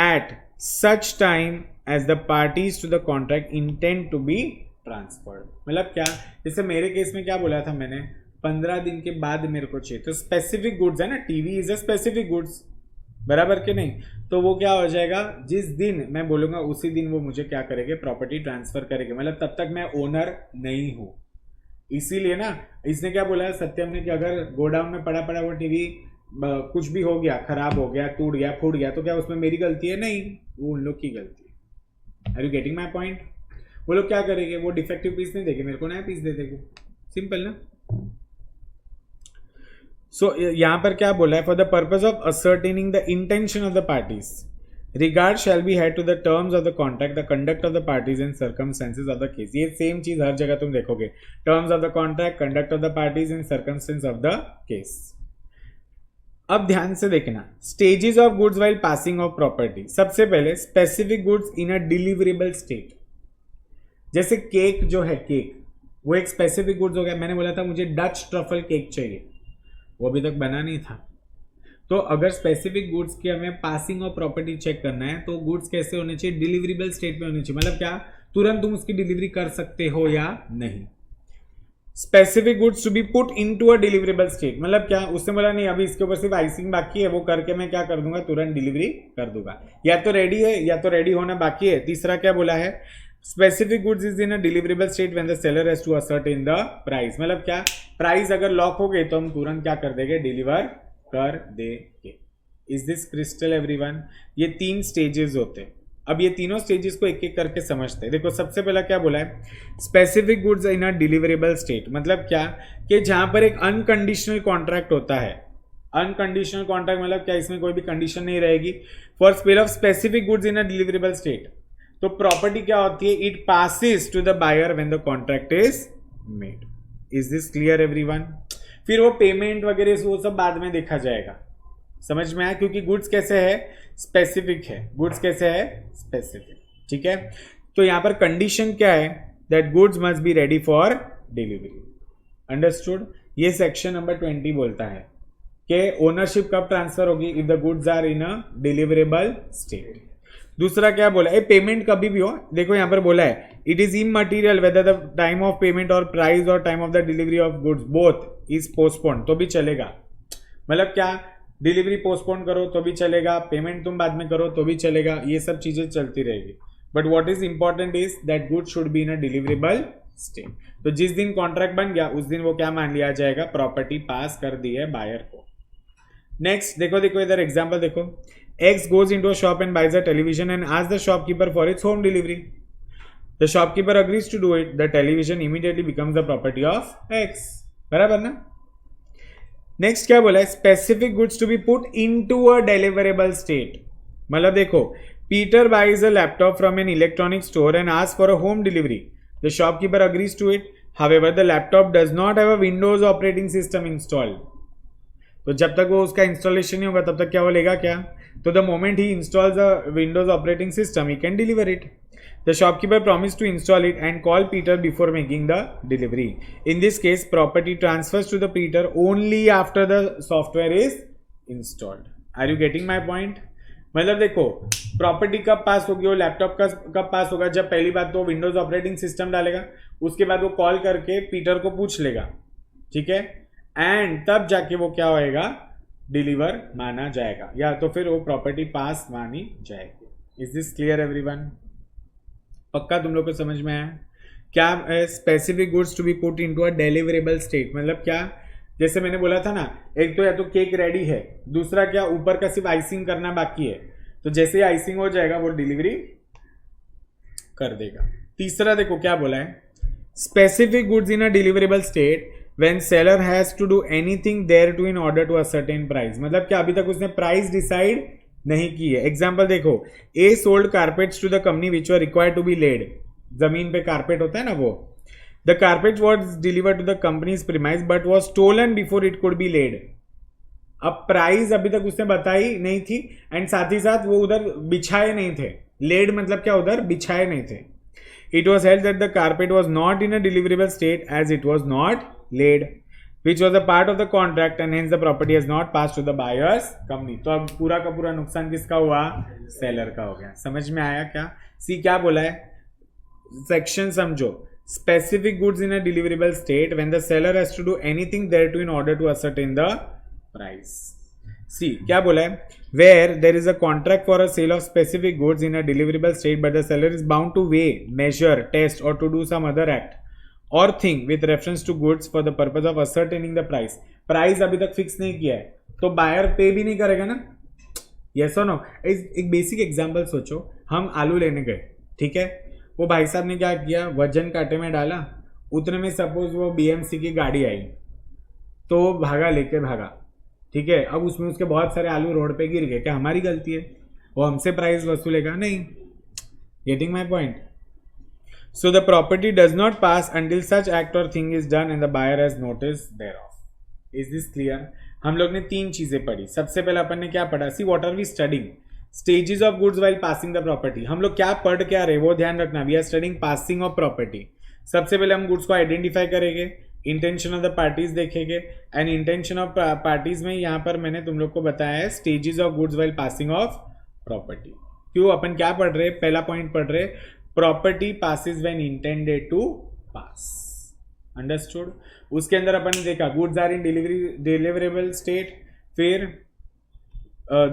at such time as the parties to the contract intend to be transferred. मतलब क्या, जैसे मेरे case में क्या बोला था मैंने, 15 दिन के बाद मेरे को चाहिए, तो स्पेसिफिक गुड्स है ना, TV is a specific goods, बराबर के नहीं, तो वो क्या हो जाएगा, जिस दिन मैं बोलूंगा उसी दिन वो मुझे क्या करेंगे, प्रॉपर्टी ट्रांसफर करेंगे, मतलब तब तक मैं ओनर नहीं हूं. इसीलिए ना इसने क्या बोला है सत्यम ने कि अगर गोडाउन में पड़ा वो टीवी कुछ भी हो गया, खराब हो गया, टूट गया, फूट गया, तो क्या उसमें मेरी गलती है? नहीं, वो उन लोग की गलती है. Are you getting my point? वो लोग क्या करेंगे, वो डिफेक्टिव पीस नहीं देंगे, मेरे को नया पीस दे देंगे. सिंपल ना. सो यहां पर क्या बोला है, for the purpose of ascertaining the intention of the parties, regard shall be had to the terms of the contract, the conduct of the parties and circumstances of the case. ये same चीज हर जगह तुम देखोगे, terms of the contract, conduct of the parties and circumstances of the case. अब ध्यान से देखना, stages of goods while passing of property. सबसे पहले specific goods in a deliverable state. जैसे केक जो है, केक वो एक स्पेसिफिक गुड्स हो गया. मैंने बोला था मुझे डच ट्रफल केक चाहिए, वो अभी तक बना नहीं था. तो अगर स्पेसिफिक गुड्स की हमें पासिंग ऑफ प्रॉपर्टी चेक करना है, तो गुड्स कैसे होने चाहिए, डिलीवरेबल स्टेट में होने चाहिए. मतलब क्या, तुरंत तुम उसकी डिलीवरी कर सकते हो या नहीं. Specific goods to be put into a deliverable state, मतलब क्या, उसने बोला नहीं अभी इसके ऊपर सिर्फ आइसिंग बाकी है, वो करके मैं क्या कर दूंगा, तुरंत डिलीवरी कर दूंगा. या तो रेडी है या तो रेडी होना बाकी है. तीसरा क्या बोला है, specific goods is in a deliverable state when the seller has to assert in the price. मतलब क्या, प्राइस अगर लॉक हो गई तो हम तुरंत क्या कर देंगे, डिलीवर कर देंगे. Is this crystal everyone? ये 3 स्टेजेस होते हैं. अब ये तीनों स्टेजेस को एक एक करके समझते हैं. देखो सबसे पहला क्या बोला है, specific goods in a deliverable state. मतलब क्या, कि जहां पर एक अनकंडीशनल कॉन्ट्रैक्ट होता है. अनकंडीशनल कॉन्ट्रैक्ट मतलब क्या, इसमें कोई भी कंडीशन नहीं रहेगी. For sale of specific goods in a deliverable state, तो प्रॉपर्टी क्या होती है, it passes to the buyer when the contract is made. Is this clear everyone? फिर वो पेमेंट वगैरह वो सब बाद में देखा जाएगा. समझ में आया? क्योंकि गुड्स कैसे है, स्पेसिफिक है. गुड्स कैसे है, स्पेसिफिक. ठीक है. तो यहां पर कंडीशन क्या है, that goods must be ready for delivery. Understood? ये सेक्शन नंबर 20 बोलता है कि ओनरशिप कब ट्रांसफर होगी, if the goods are in a deliverable state. दूसरा क्या बोला है, पेमेंट कभी भी हो. देखो यहां पर बोला है, it is immaterial whether the time of payment और प्राइस और time of the delivery of goods both is postpone, तो भी चलेगा. मतलब क्या, डिलीवरी पोस्टपोन करो तो भी चलेगा, पेमेंट तुम बाद में करो तो भी चलेगा, ये सब चीजें चलती रहेगी. But what is important is that goods should be in a deliverable state. तो जिस दिन कॉन्ट्रैक्ट बन गया उस दिन वो क्या मान लिया जाएगा, प्रॉपर्टी पास कर दी है बायर को. नेक्स्ट देखो इधर एग्जाम्पल देखो. X goes into a shop and buys a television and asks the shopkeeper for its home delivery. The shopkeeper agrees to do it. The television immediately becomes the property of X. बराबर ना? Next क्या बोला है, specific goods to be put into a deliverable state. मतलब देखो, Peter buys a laptop from an electronic store and asks for a home delivery. The shopkeeper agrees to it. However the laptop does not have a Windows operating system installed. तो जब तक वो उसका installation नहीं होगा तब तक क्या बोलेगा क्या, तो the moment he installs the Windows operating system he can deliver it. The shopkeeper promised to install it and call Peter before making the delivery. In this case, property transfers to the Peter only after the software is installed. Are you getting my point? मतलब देखो, property कब पास होगी, वो laptop का कब पास होगा, जब पहली बात तो विंडोज ऑपरेटिंग सिस्टम डालेगा, उसके बाद वो कॉल करके पीटर को पूछ लेगा. ठीक है. एंड तब जाके वो क्या होएगा, डिलीवर माना जाएगा, या तो फिर वो प्रॉपर्टी पास मानी जाएगी. Is this clear everyone? पक्का तुम लोग को समझ में आया? क्या specific goods to be put into a deliverable state. मतलब क्या, जैसे मैंने बोला था ना, एक तो या तो केक रेडी है, दूसरा क्या, ऊपर का सिर्फ आइसिंग करना बाकी है, तो जैसे ही आइसिंग हो जाएगा वो डिलीवरी कर देगा. तीसरा देखो क्या बोला है, specific goods in a deliverable state when seller has to do anything there to in order to ascertain price. मतलब क्या, अभी तक उसने प्राइस डिसाइड नहीं की है. एग्जाम्पल देखो, A sold carpets to the company which were required to be laid. जमीन पे कारपेट होता है ना वो. The carpet was delivered to the company's premise but was stolen before it could be laid. अब प्राइस अभी तक उसने बताई नहीं थी एंड साथ ही साथ वो उधर बिछाए नहीं थे. लेड मतलब क्या, उधर बिछाए नहीं थे. It was held that the carpet was not in a deliverable state as it was not laid. which was a part of the contract and hence the property has not passed to the buyer's company. तो अब पूरा का पूरा नुकसान किसका हुआ? Seller का हो गया. समझ में आया क्या? सी क्या बोला है? सेक्शन समझो. Specific goods in a deliverable state when the seller has to do anything thereto in order to ascertain the price. See क्या बोला है? Where there is a contract for a sale of specific goods in a deliverable state but the seller is bound to weigh, measure, test or to do some other act or thing with reference to goods for the purpose of ascertaining the price. Price अभी तक fix नहीं किया है तो buyer पे भी नहीं करेगा ना. यस और नो. एक बेसिक एग्जांपल सोचो. हम आलू लेने गए, ठीक है. वो भाई साहब ने क्या किया, वजन कांटे में डाला. उतने में सपोज वो बीएमसी की गाड़ी आई तो भागा, लेके भागा, ठीक है. अब उसमें उसके बहुत सारे आलू रोड पे गिर गए. क्या हमारी गलती है? वो हमसे प्राइस वसूलेगा? नहीं. Getting my point? So the property does not pass until such act or thing is done and the buyer has notice thereof. Is this clear? हम लोग ने 3 चीजें पढ़ी. सबसे पहले अपन ने क्या पढ़ा? See what are we studying? Stages of goods while passing the property. हम लोग क्या पढ़ क्या रहे वो ध्यान रखना. We are studying passing of property. सबसे पहले हम गुड्स को आइडेंटिफाई करेंगे, इंटेंशन ऑफ द पार्टीज देखेंगे एंड इंटेंशन ऑफ पार्टीज में यहाँ पर मैंने तुम लोग को बताया है stages of goods while passing of property. क्यों अपन क्या पढ़ रहे? पहला पॉइंट पढ़ रहे, property passes when intended to pass. Understood? उसके अंदर अपन ने देखा goods are in deliverable state. फिर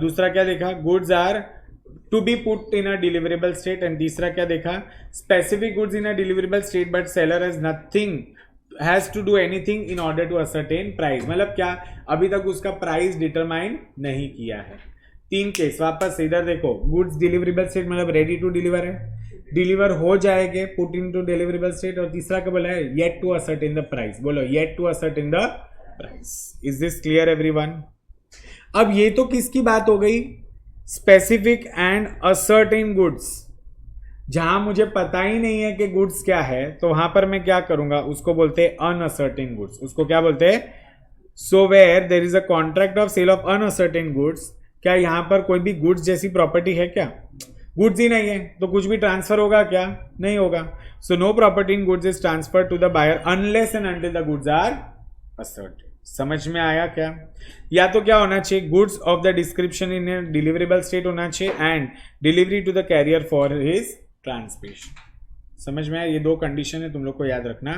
दूसरा क्या देखा? Goods are to be put in a deliverable state. And तीसरा क्या देखा? Specific goods in a deliverable state but seller has nothing has to do anything in order to ascertain price. मतलब क्या? अभी तक उसका प्राइस डिटरमाइन नहीं किया है. 3 केस. वापस इधर देखो, गुड्स डिलीवरेबल स्टेट मतलब रेडी टू डिलीवर है, डिलीवर हो जाएंगे, put into deliverable state. और तीसरा क्या बोला है? Yet to ascertain the price. बोलो, yet to ascertain the price. Is this clear everyone? अब ये तो किसकी बात हो गई? Specific and ascertain goods. जहां मुझे पता ही नहीं है कि गुड्स क्या है तो वहां पर मैं क्या करूंगा? उसको बोलते हैं अनअसर्टेन गुड्स. उसको क्या बोलते हैं? So where there is a contract of sale of unascertained goods. क्या यहां पर कोई भी गुड्स जैसी प्रॉपर्टी है क्या? गुड्स ही नहीं है तो कुछ भी ट्रांसफर होगा क्या? नहीं होगा. So no property in goods is transfer to the buyer unless and until the goods are ascertained. समझ में आया क्या? या तो क्या होना चाहिए? Goods of the description in deliverable state होना चाहिए and delivery to the carrier for his transmission. समझ में आया? ये 2 कंडीशन है, तुम लोग को याद रखना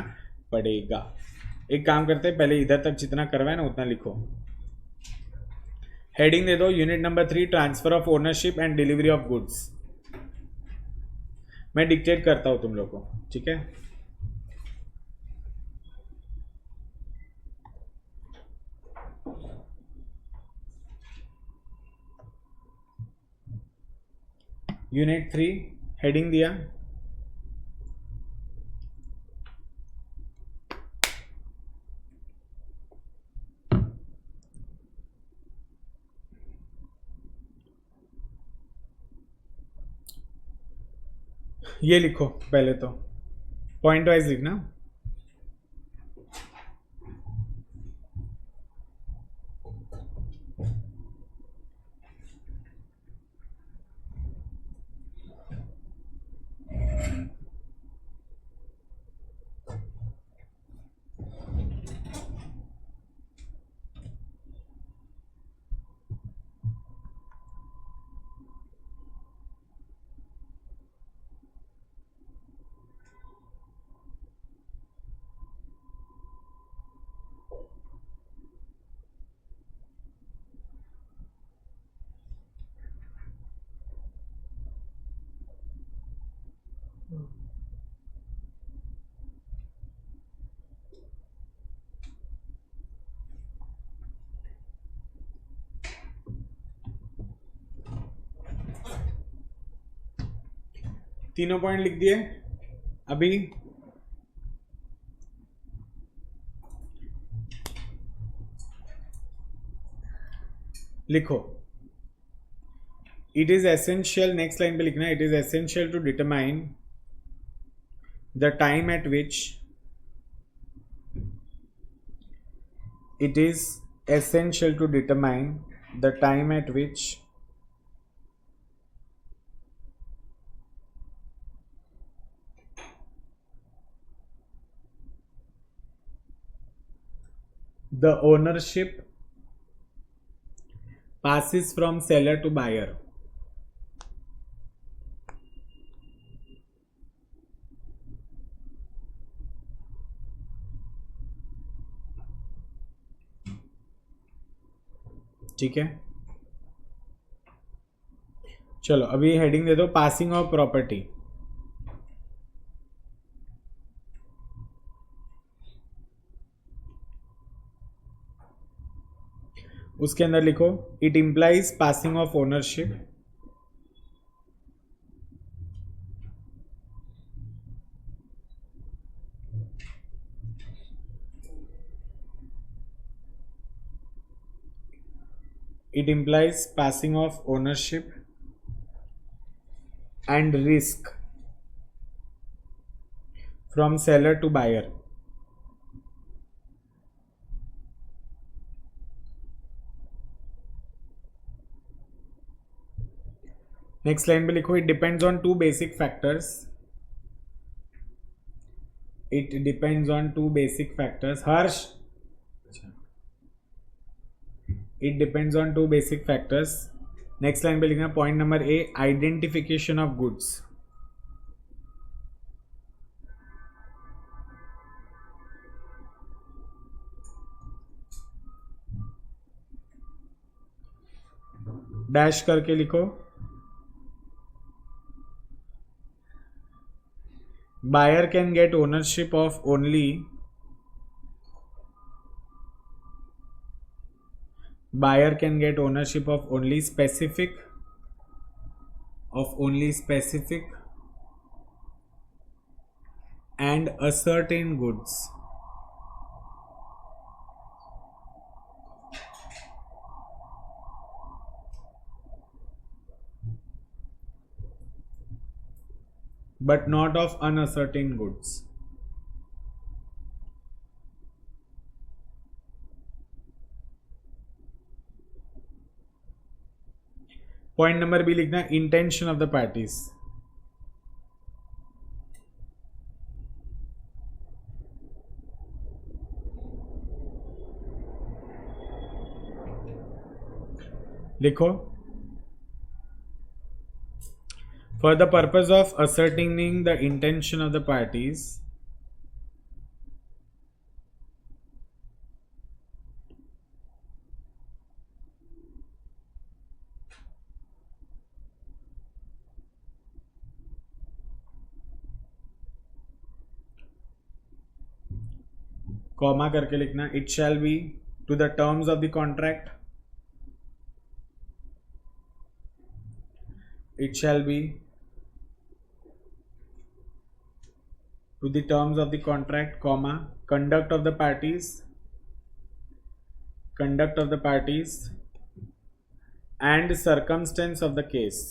पड़ेगा. एक काम करते हैं, पहले इधर तक जितना करवाए ना उतना लिखो. हेडिंग दे दो unit number 3 transfer of ownership and delivery of goods. मैं डिक्टेट करता हूं तुम लोग को, ठीक है? यूनिट 3 हेडिंग दिया, ये लिखो. पहले तो पॉइंट वाइज लिखना. तीनों पॉइंट लिख दिए. अभी लिखो. It is essential, next line पे लिखना है, it is essential to determine the time at which it is essential to determine the time at which the ownership passes from seller to buyer. ठीक है, चलो अभी हेडिंग दे दो passing of property. उसके अंदर लिखो it implies passing of ownership and risk from seller to buyer. Next line पे लिखो it depends on two basic factors. It depends on two basic factors. Harsh, it depends on two basic factors. Next line पे लिखना point number A identification of goods. Dash करके लिखो buyer can get ownership of only specific and ascertain goods. But not of unascertain goods. Point number B लिखना intention of the parties. लिखो for the purpose of ascertaining the intention of the parties, comma करके लिखना it shall be to the terms of the contract. It shall be to the terms of the contract, comma, conduct of the parties and circumstance of the case.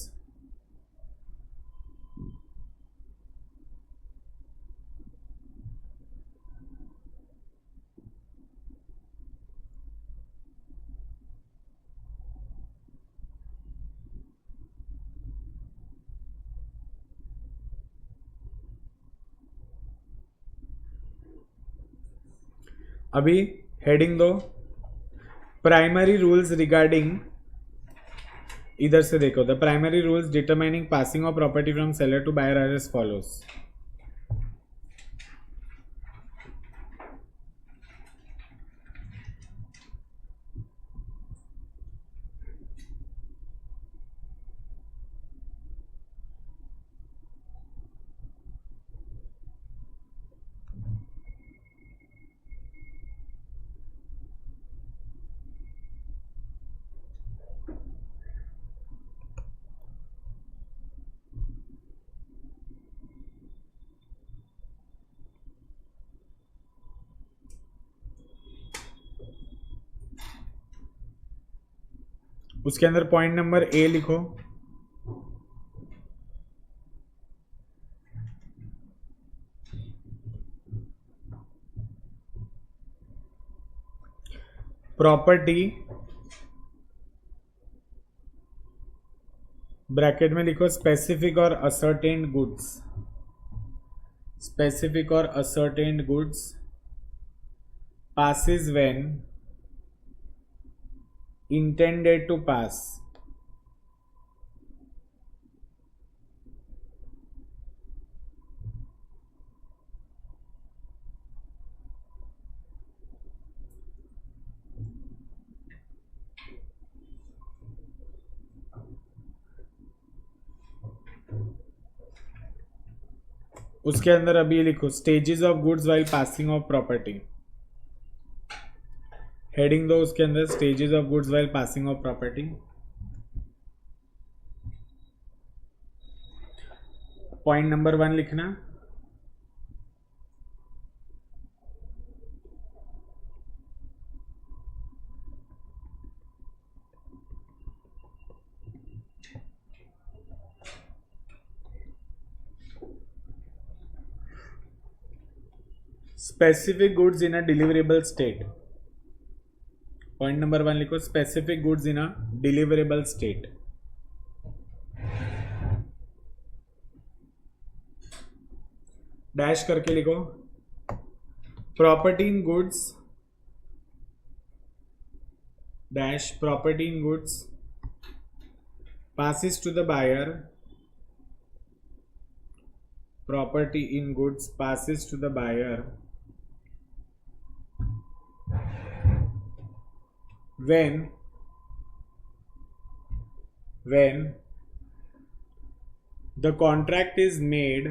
अभी heading दो primary rules regarding. इधर से देखो the primary rules determining passing of property from seller to buyer are as follows. उसके अंदर point number ए लिखो property bracket में लिखो स्पेसिफिक और असर्टेन्ड गुड्स. स्पेसिफिक और ascertained goods passes when intended to pass. उसके अंदर अभी लिखो stages of goods while passing of property. Heading दो उसके अंदर stages of goods while passing of property. Point number 1 लिखना. Specific goods in a deliverable state. Point number 1 लिखो specific goods in a deliverable state. Dash करके लिखो property in goods dash property in goods passes to the buyer. Property in goods passes to the buyer when the contract is made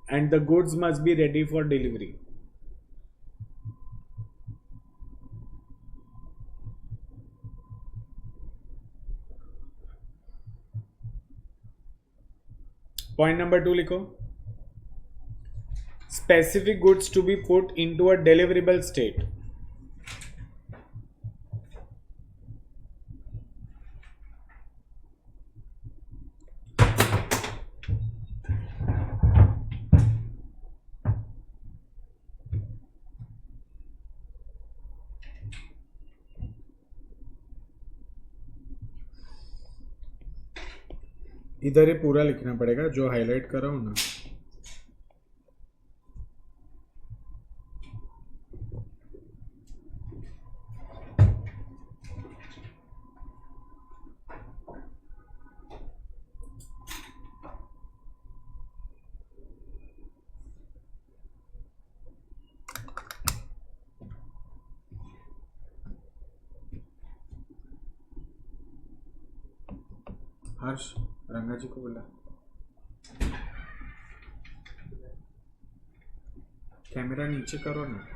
and the goods must be ready for delivery. Point number 2 लिखो specific goods to be put into a deliverable state. इधर ही पूरा लिखना पड़ेगा जो highlight कर रहा हूं ना. हर्ष रंगा जी को बोला कैमरा नीचे करो ना.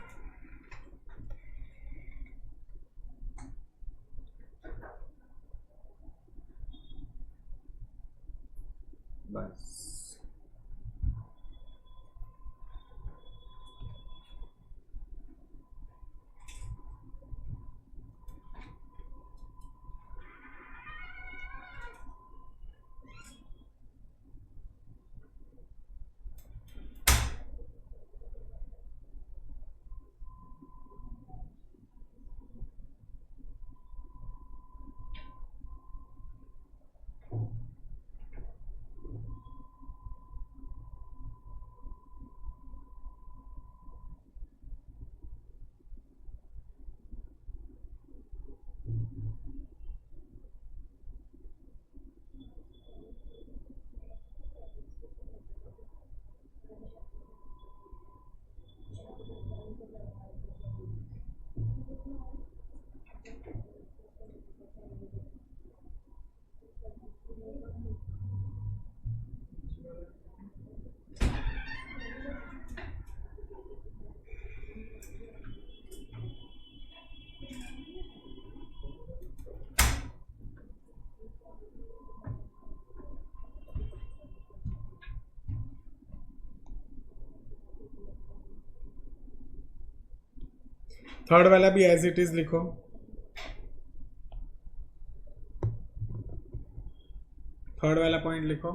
बस थर्ड वाला भी एज इट इज लिखो. थर्ड वाला पॉइंट लिखो.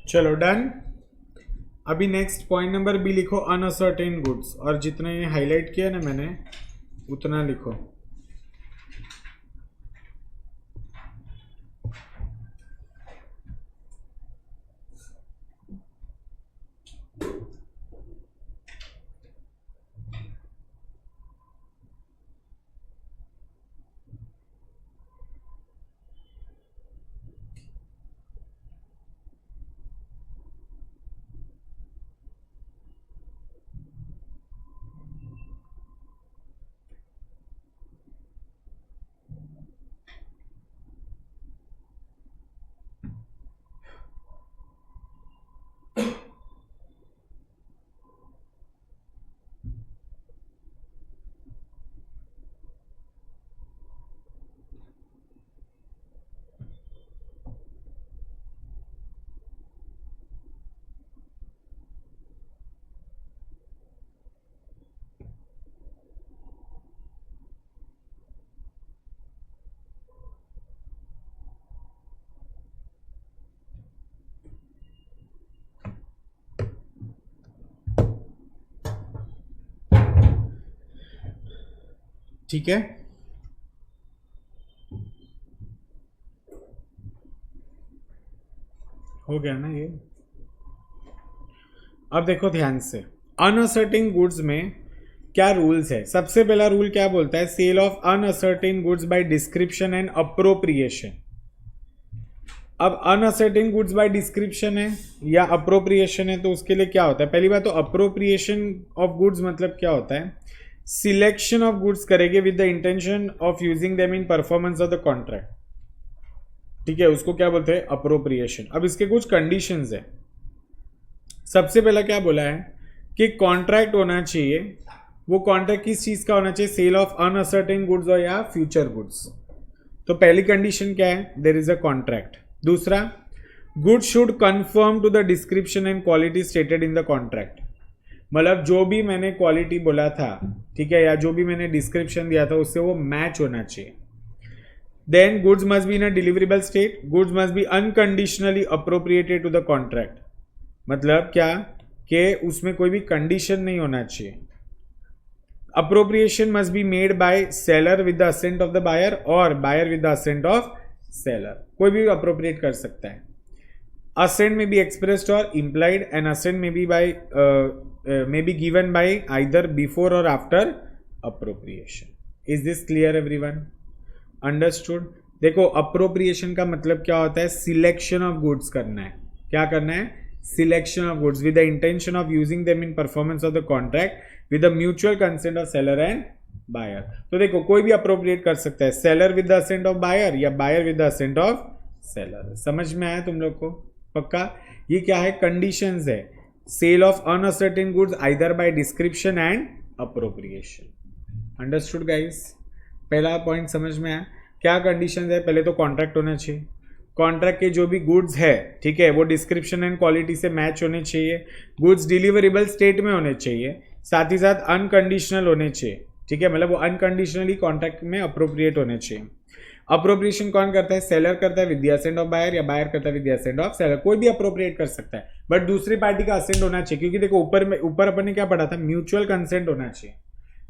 चलो डन। अभी नेक्स्ट पॉइंट नंबर बी लिखो, अनअसर्टेन गुड्स, और जितने हाईलाइट किया ना मैंने उतना लिखो। ठीक है, हो गया ना ये। अब देखो ध्यान से, अनअसर्टेन गुड्स में क्या रूल्स है। सबसे पहला रूल क्या बोलता है, sale of unascertained goods by description and appropriation. अब अनअसर्टेन गुड्स बाय डिस्क्रिप्शन है या अप्रोप्रिएशन है, तो उसके लिए क्या होता है। पहली बात तो अप्रोप्रिएशन ऑफ गुड्स मतलब क्या होता है, सिलेक्शन ऑफ गुड्स करेंगे with the intention of using them in performance of the contract. ठीक है, उसको क्या बोलते हैं, अप्रोप्रिएशन। अब इसके कुछ कंडीशंस है। सबसे पहला क्या बोला है कि कॉन्ट्रैक्ट होना चाहिए। वो कॉन्ट्रैक्ट किस चीज का होना चाहिए, सेल ऑफ अनअसर्टेन गुड्स और या फ्यूचर गुड्स। तो पहली कंडीशन क्या है, देयर इज अ कॉन्ट्रैक्ट। दूसरा, goods should confirm to the description and quality stated in the contract. मतलब जो भी मैंने क्वालिटी बोला था, ठीक है, या जो भी मैंने डिस्क्रिप्शन दिया था उससे वो मैच होना चाहिए। Then goods must be in a deliverable state, goods must be unconditionally appropriated to the contract. मतलब क्या कि उसमें कोई भी कंडीशन नहीं होना चाहिए। Appropriation must be made by seller with the assent of the buyer और buyer with the assent of seller. कोई भी अप्रोप्रिएट कर सकता है। Assent may be expressed or implied, and assent may be given by either before or after appropriation. Is this clear everyone? Understood? देखो appropriation का मतलब क्या होता है, सिलेक्शन ऑफ गुड्स करना है। क्या करना है, selection of goods with the intention of using them in performance of the contract with the mutual consent of seller and buyer. तो देखो कोई भी अप्रोप्रिएट कर सकता है, seller with the assent of buyer या buyer with the assent of seller. समझ में आया तुम लोग को पक्का। ये क्या है, कंडीशंस है। Sale of unascertained goods either by description and appropriation. Understood guys? पहला पॉइंट समझ में आया। क्या कंडीशंस है, पहले तो कॉन्ट्रैक्ट होना चाहिए। कॉन्ट्रैक्ट के जो भी गुड्स है, ठीक है, वो डिस्क्रिप्शन एंड क्वालिटी से मैच होने चाहिए। गुड्स डिलीवरेबल स्टेट में होने चाहिए, साथ ही साथ अनकंडीशनल होने चाहिए। ठीक है, मतलब वो अनकंडीशनली कॉन्ट्रैक्ट में अप्रोप्रिएट होने चाहिए। अप्रोप्रिएशन कौन करता है, सेलर करता है with the assent of buyer या बायर करता है with the assent of seller. कोई भी अप्रोप्रिएट कर सकता है, बट दूसरी पार्टी का असेंट होना चाहिए। क्योंकि देखो ऊपर अपन ने क्या पढ़ा था, म्यूचुअल कंसेंट होना चाहिए।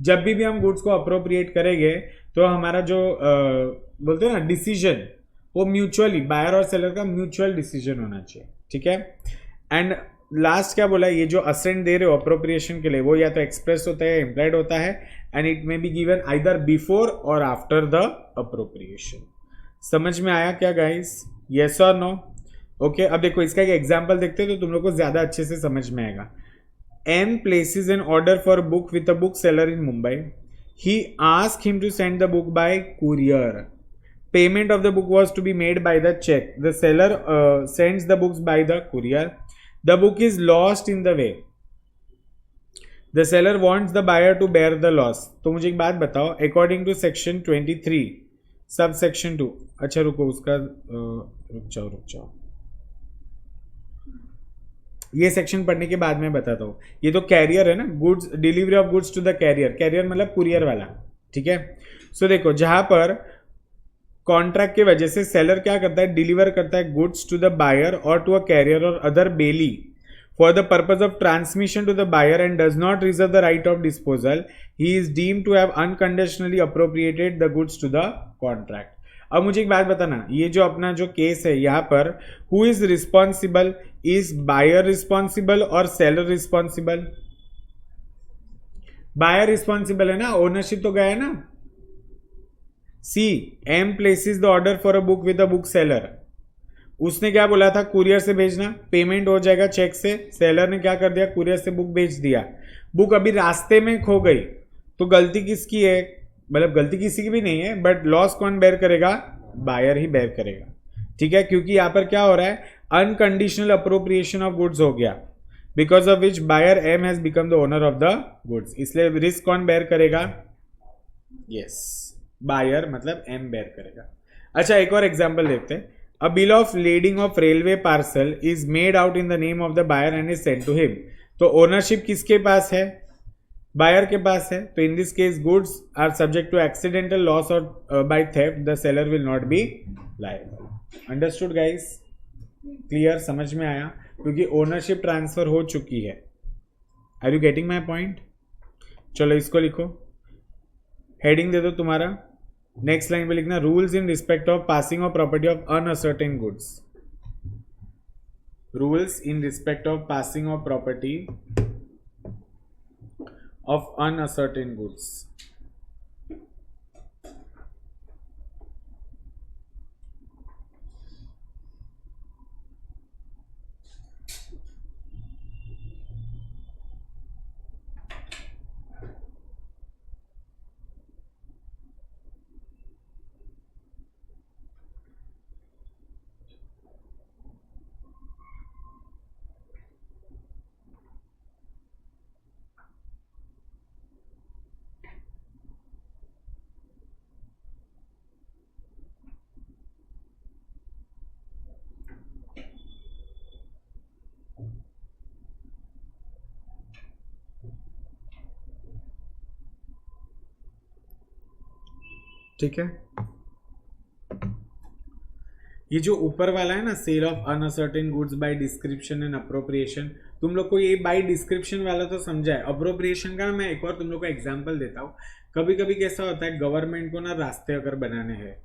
जब भी हम गुड्स को अप्रोप्रिएट करेंगे तो हमारा जो बोलते हैं ना डिसीजन, वो म्यूचुअली, बायर और सेलर का म्यूचुअल डिसीजन होना चाहिए। ठीक है, एंड लास्ट क्या बोला, ये जो असेंट दे रहे हो अप्रोप्रिएशन के लिए, वो या तो एक्सप्रेस होता है, इम्प्लाइड होता है, and it may be given either before और आफ्टर द अप्रोप्रिएशन। समझ में आया क्या गाइस, यस और नो? ओके, अब देखो इसका एक एग्जांपल देखते हैं तो तुम लोग को ज्यादा अच्छे से समझ में आएगा। M places an order for a book with a bookseller in Mumbai. He asked him to send the book by courier. Payment of the book was to be made by the check. The seller sends the books by the courier. The book is lost in the way. The seller wants the buyer to bear the loss. तो मुझे एक बात बताओ, according to section 23, subsection 2. अच्छा रुको, उसका रुक जाओ। ये सेक्शन पढ़ने के बाद में बताता हूँ। ये तो कैरियर है ना, goods, delivery of goods to the carrier. Carrier मतलब कुरियर वाला। ठीक है, सो देखो जहां पर कॉन्ट्रैक्ट की वजह से सेलर क्या करता है, डिलीवर करता है गुड्स टू द बायर और टू अ कैरियर और other bailee for the purpose of transmission to the buyer and does not reserve the right of disposal, he is deemed to have unconditionally appropriated the goods to the contract. अब मुझे एक बात बताना, ये जो अपना जो केस है यहाँ पर, who is responsible, is buyer responsible और सेलर रिस्पॉन्सिबल? बायर रिस्पॉन्सिबल है ना, ओनरशिप तो गया है ना. C M places the order for a book with a book seller. उसने क्या बोला था, कुरियर से भेजना, पेमेंट हो जाएगा चेक से. सेलर ने क्या कर दिया, कुरियर से बुक भेज दिया. बुक अभी रास्ते में खो गई तो गलती किसकी है, मतलब गलती किसी की भी नहीं है, बट लॉस कौन बेयर करेगा, बायर ही बेयर करेगा. ठीक है, क्योंकि यहां पर क्या हो रहा है, अनकंडीशनल अप्रोप्रिएशन ऑफ गुड्स हो गया, because of which buyer M has become the owner of the goods. इसलिए रिस्क कौन बेयर करेगा, यस बायर, मतलब एम बेयर करेगा. अच्छा एक और एग्जाम्पल देखते हैं. A bill of lading of railway parcel is made out in the name of the buyer and is sent to him. तो ओनरशिप किसके पास है, बायर के पास है. तो in this case goods are subject to accidental loss और by theft, the seller will not be liable. Understood guys, clear, समझ में आया, क्योंकि ओनरशिप ट्रांसफर हो चुकी है. Are you getting my point? चलो इसको लिखो, हेडिंग दे दो तुम्हारा. नेक्स्ट लाइन पे लिखना, rules in respect of passing of property of unascertained goods. Rules in respect of passing of property of unascertained goods. ठीक है, ये जो ऊपर वाला है ना, sale of unascertained goods by description and appropriation, तुम लोग को ये बाय डिस्क्रिप्शन वाला तो समझा है. अप्रोप्रिएशन का मैं एक और तुम लोग को एग्जांपल देता हूँ. कभी कभी कैसा होता है, गवर्नमेंट को ना रास्ते अगर बनाने हैं,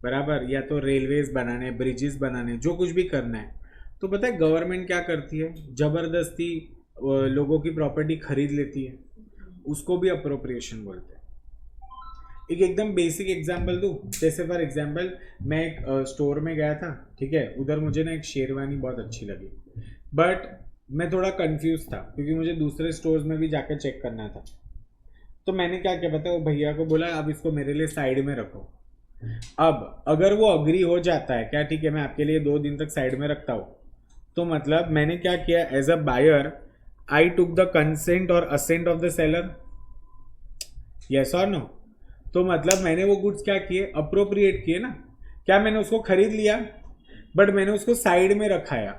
बराबर, या तो रेलवेज बनाने, ब्रिजेस बनाने, जो कुछ भी करना है, तो पता है गवर्नमेंट क्या करती है, जबरदस्ती लोगों की प्रॉपर्टी खरीद लेती है, उसको भी अप्रोप्रिएशन बोलते हैं. एक एकदम बेसिक एग्जांपल दूं, जैसे फॉर एग्जांपल मैं एक स्टोर में गया था, ठीक है, उधर मुझे ना एक शेरवानी बहुत अच्छी लगी, बट मैं थोड़ा कंफ्यूज था क्योंकि मुझे दूसरे स्टोर्स में भी जाकर चेक करना था. तो मैंने क्या किया पता है, वो भैया को बोला अब इसको मेरे लिए साइड में रखो. अब अगर वो अग्री हो जाता है, क्या ठीक है मैं आपके लिए 2 दिन तक साइड में रखता हूँ, तो मतलब मैंने क्या किया, as a buyer I took the consent और assent of the seller, yes और नो. तो मतलब मैंने वो गुड्स क्या किए, अप्रोप्रिएट किए ना. क्या मैंने उसको खरीद लिया, बट मैंने उसको साइड में रखाया.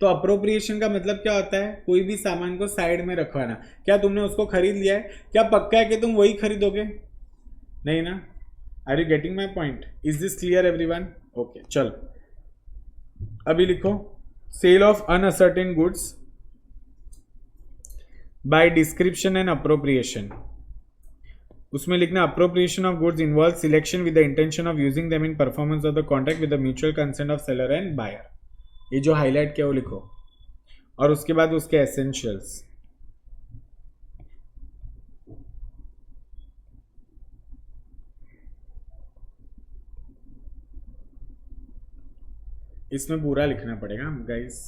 तो अप्रोप्रिएशन का मतलब क्या होता है, कोई भी सामान को साइड में रखवाना. क्या तुमने उसको खरीद लिया है, क्या पक्का है कि तुम वही खरीदोगे, नहीं ना. Are you getting my point? Is this clear everyone? Okay चलो अभी लिखो, sale of unascertained goods by description and appropriation. उसमें लिखना, appropriation of goods involve selection with the intention of using them in performance of the contract with the mutual consent of seller and buyer. ये जो highlight किया वो लिखो, और उसके बाद उसके एसेंशियल्स. इसमें पूरा लिखना पड़ेगा गाइस.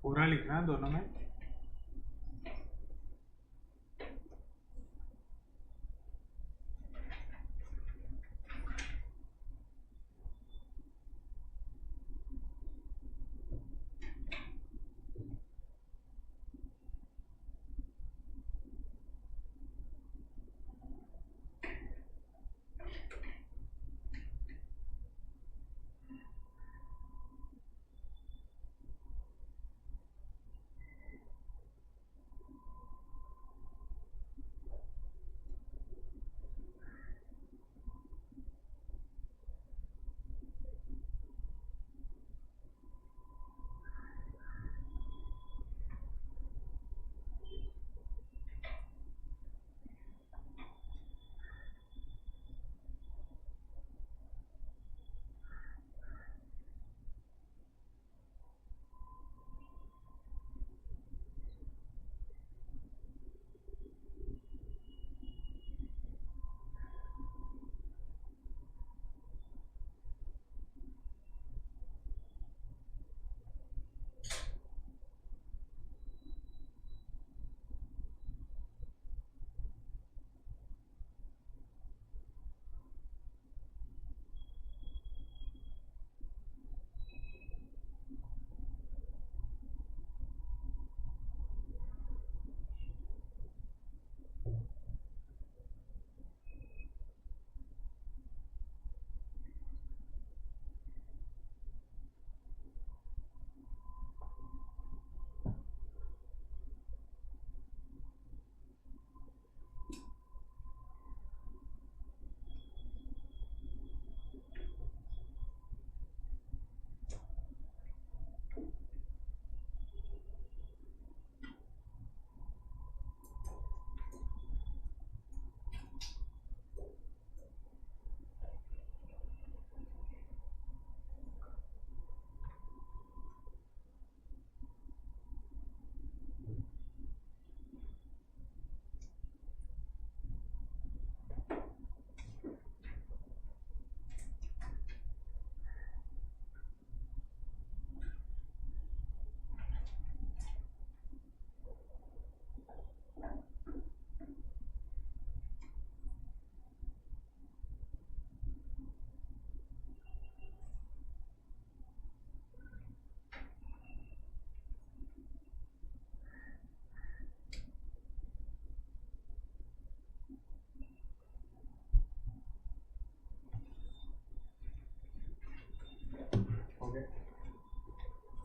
पूरा लिखना है दोनों में।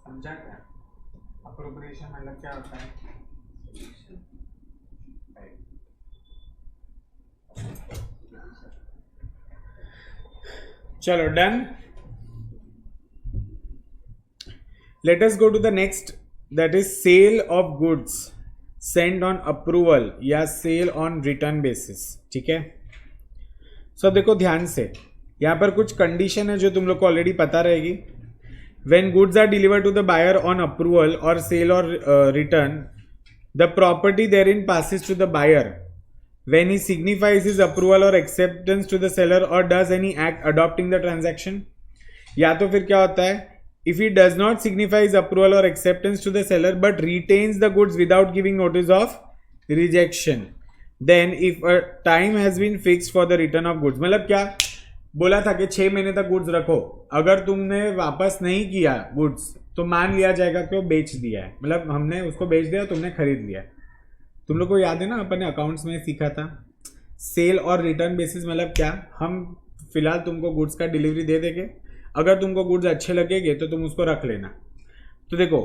समझा क्या? अप्रोप्रिएशन मतलब क्या होता है? चलो done. Let us go to the next, that is sale of goods sent on approval या sale on return basis. ठीक है. So देखो ध्यान से, यहाँ पर कुछ कंडीशन है जो तुम लोग को ऑलरेडी पता रहेगी. When goods are delivered to the buyer on approval or sale or return, the property therein passes to the buyer when he signifies his approval or acceptance to the seller or does any act adopting the transaction. या तो फिर क्या होता है, if he does not signify his approval or acceptance to the seller but retains the goods without giving notice of rejection, then if a time has been fixed for the return of goods, मतलब क्या बोला था कि 6 महीने तक goods रखो, अगर तुमने वापस नहीं किया गुड्स तो मान लिया जाएगा कि वो बेच दिया है, मतलब हमने उसको बेच दिया, तुमने खरीद लिया. तुम लोग को याद है ना, अपन ने अकाउंट्स में सीखा था सेल और रिटर्न बेसिस. मतलब क्या, हम फिलहाल तुमको गुड्स का डिलीवरी दे देंगे, अगर तुमको गुड्स अच्छे लगेंगे तो तुम उसको रख लेना. तो देखो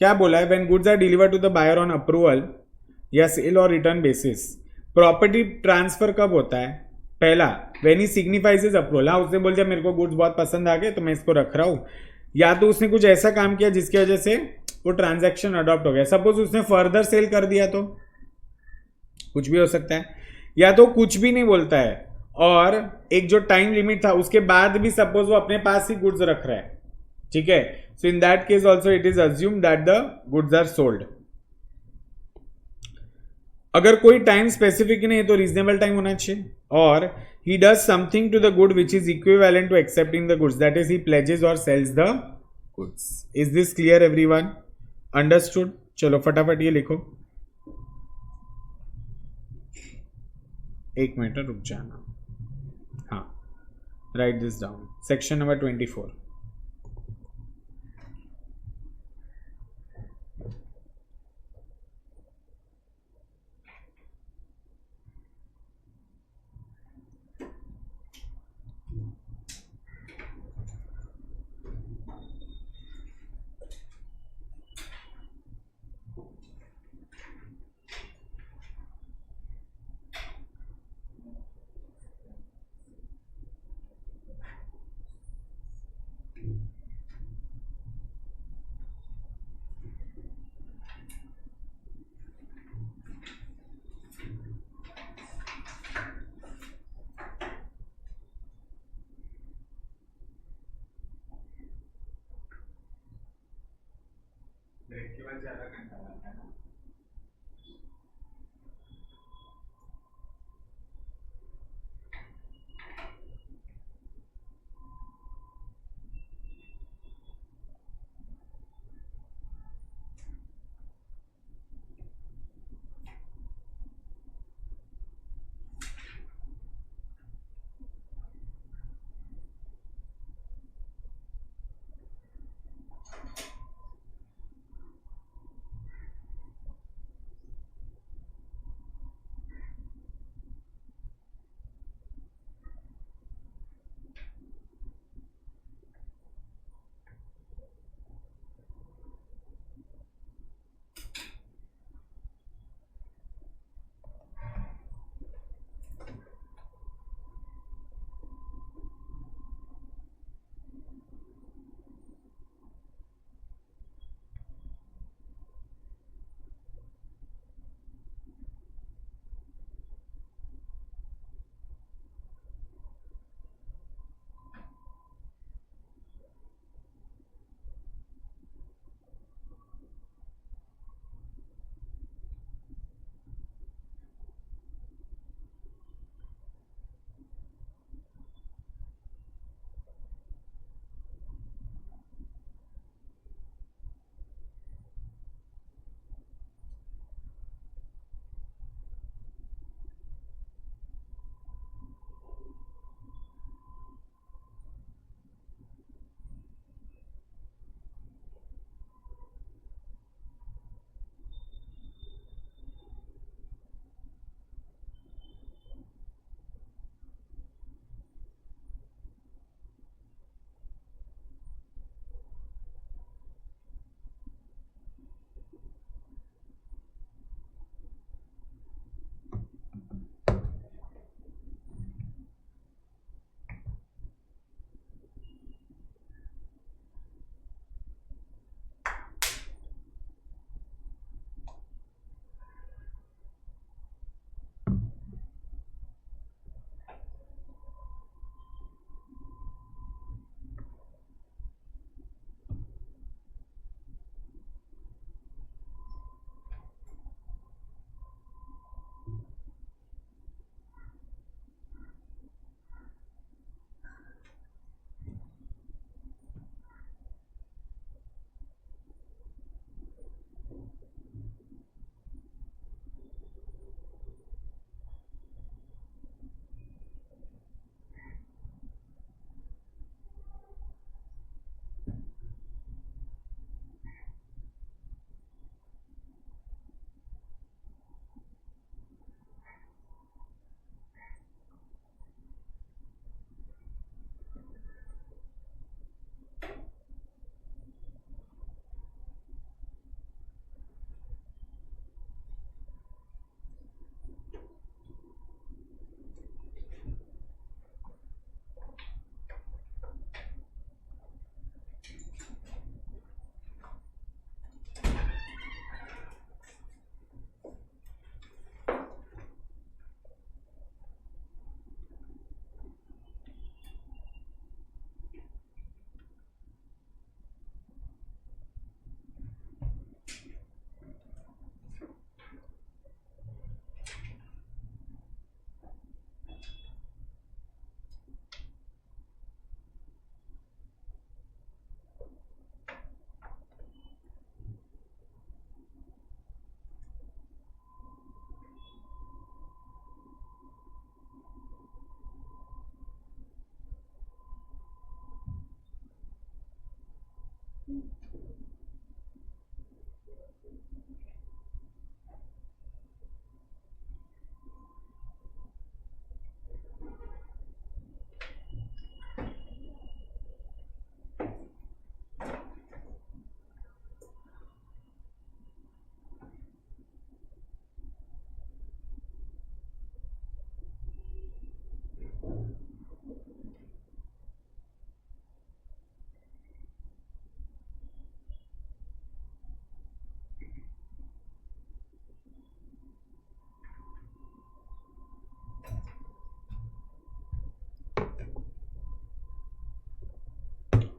क्या बोला है, when goods are delivered to the buyer on approval या सेल और रिटर्न बेसिस. प्रॉपर्टी ट्रांसफर कब होता है? पहला, when he signifies his approval. हाँ, उसने बोल दिया मेरे को गुड्स बहुत पसंद आ गए तो मैं इसको रख रहा हूँ, या तो उसने कुछ ऐसा काम किया जिसकी वजह से वो ट्रांजैक्शन अडॉप्ट हो गया. सपोज उसने फर्दर सेल कर दिया तो कुछ भी हो सकता है, या तो कुछ भी नहीं बोलता है और एक जो टाइम लिमिट था उसके बाद भी सपोज वो अपने पास ही गुड्स रख रहा है. ठीक है. So in that case also it is assume that the goods are sold. अगर कोई टाइम स्पेसिफिक नहीं है तो रीजनेबल टाइम होना चाहिए. और he does something to the good which is equivalent to accepting the goods, that is he pledges or sells the goods. Is this clear everyone? Understood? चलो फटाफट ये लिखो. एक मिनट रुक जाना. हाँ, write this down. Section number 24. Break के बाद ज्यादा घंटा लगता है ना.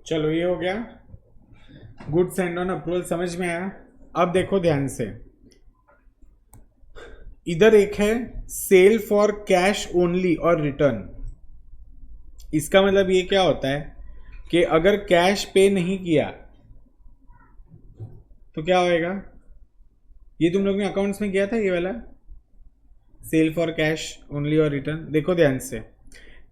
चलो ये हो गया गुड्स एंड ऑन अप्रूवल, समझ में आया। अब देखो ध्यान से, इधर एक है सेल फॉर कैश ओनली और रिटर्न। इसका मतलब ये क्या होता है कि अगर कैश पे नहीं किया तो क्या होएगा, ये तुम लोग ने अकाउंट्स में किया था ये वाला सेल फॉर कैश ओनली और रिटर्न। देखो ध्यान से,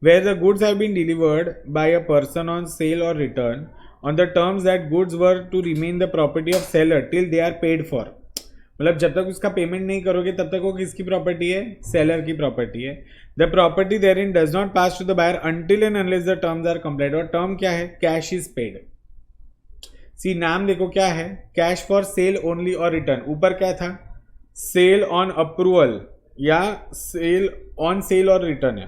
where the goods have been delivered by a person on sale or return on the terms that goods were to remain the property of seller till they are paid for। मतलब जब तक उसका payment नहीं करोगे तब तक वो किसकी प्रॉपर्टी है, सेलर की प्रॉपर्टी है। The property therein does not pass to the buyer until and unless the terms are complete. और टर्म क्या है, कैश इज पेड। सी नाम देखो क्या है, कैश फॉर सेल ओनली और रिटर्न। ऊपर क्या था, सेल ऑन अप्रूवल या सेल ऑन सेल और रिटर्न है।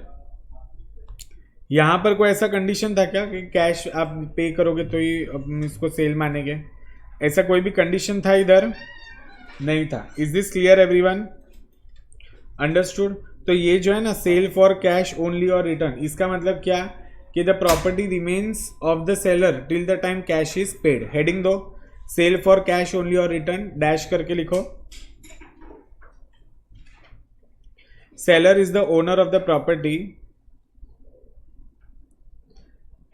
यहां पर कोई ऐसा कंडीशन था क्या कि कैश आप पे करोगे तो ही इसको सेल मानेंगे, ऐसा कोई भी कंडीशन था इधर नहीं था। Is this clear everyone, understood. तो ये जो है ना सेल फॉर कैश ओनली और रिटर्न, इसका मतलब क्या कि the property remains of the seller till the time cash is paid. Heading दो, सेल फॉर कैश ओनली और रिटर्न, डैश करके लिखो। Seller is the owner of the property,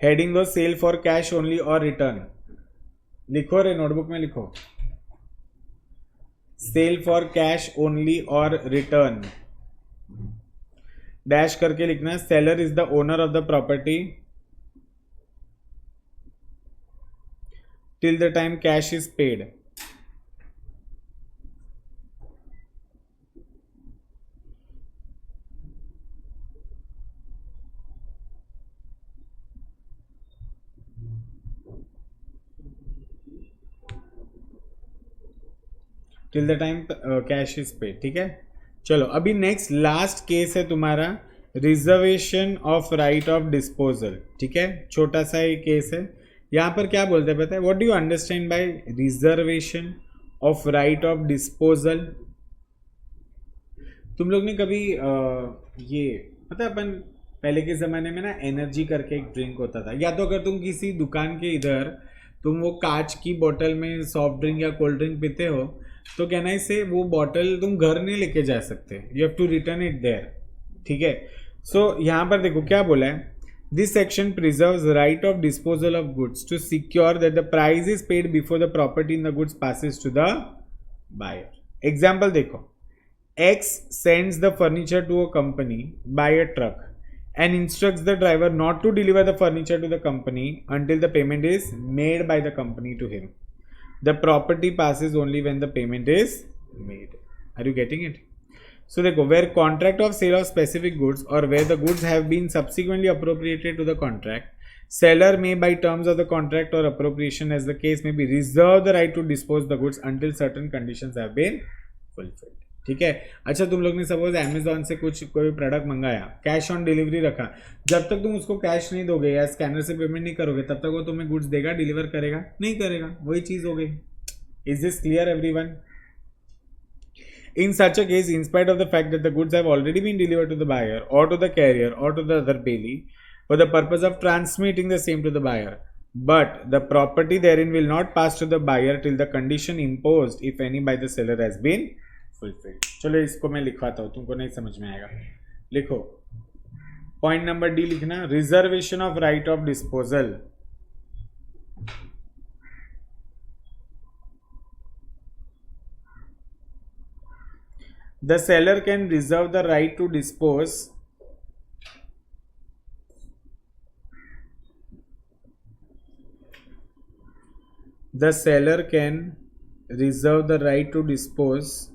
heading दो सेल फॉर कैश ओनली और return. लिखो रे, notebook में लिखो, सेल फॉर कैश ओनली और रिटर्न, डैश करके लिखना seller is the owner of the property till the time cash is paid. Till the time cash is paid, ठीक है। चलो अभी नेक्स्ट लास्ट केस है तुम्हारा reservation of right of disposal, ठीक है। छोटा सा ही केस है। यहाँ पर क्या बोलते हैं पता है, what do you understand by reservation of right of disposal. तुम लोग ने कभी ये मतलब अपन पहले के ज़माने में ना एनर्जी करके एक ड्रिंक होता था, या तो अगर तुम किसी दुकान के इधर तुम वो कांच की बोतल में सॉफ्ट ड्रिंक या कोल्ड ड्रिंक पीते हो तो कहना इससे वो बॉटल तुम घर नहीं लेके जा सकते, you have to return it there, ठीक है। सो यहाँ पर देखो क्या बोला है, this section preserves right of disposal of goods to secure that the price is paid before the property in the goods passes to the buyer. Example देखो, X sends the furniture to a company by a truck and instructs the driver not to deliver the furniture to the company until the payment is made by the company to him. The property passes only when the payment is made. Are you getting it? So देखो, where contract of sale of specific goods or where the goods have been subsequently appropriated to the contract, seller may by terms of the contract or appropriation as the case may be reserve the right to dispose the goods until certain conditions have been fulfilled. ठीक है। अच्छा तुम लोग ने suppose Amazon से कोई product मंगाया, cash on delivery रखा, जब तक तुम उसको कैश नहीं दोगे या स्कैनर से पेमेंट नहीं करोगे तब तक वो तुम्हें गुड्स देगा, डिलीवर करेगा नहीं करेगा, वही चीज हो गई। Is this clear everyone? In such a case, in spite of the fact that the goods have already been delivered to the buyer or to the carrier or to the other bailee for the purpose of transmitting the same to the buyer, but the property therein will not pass to the buyer till the condition imposed, if any, by the seller has been fulfilled. चलो इसको मैं लिखवाता हूँ, तुमको नहीं समझ में आएगा। लिखो, पॉइंट नंबर डी लिखना, reservation of right of disposal. The seller can reserve the right to dispose the seller can reserve the right to dispose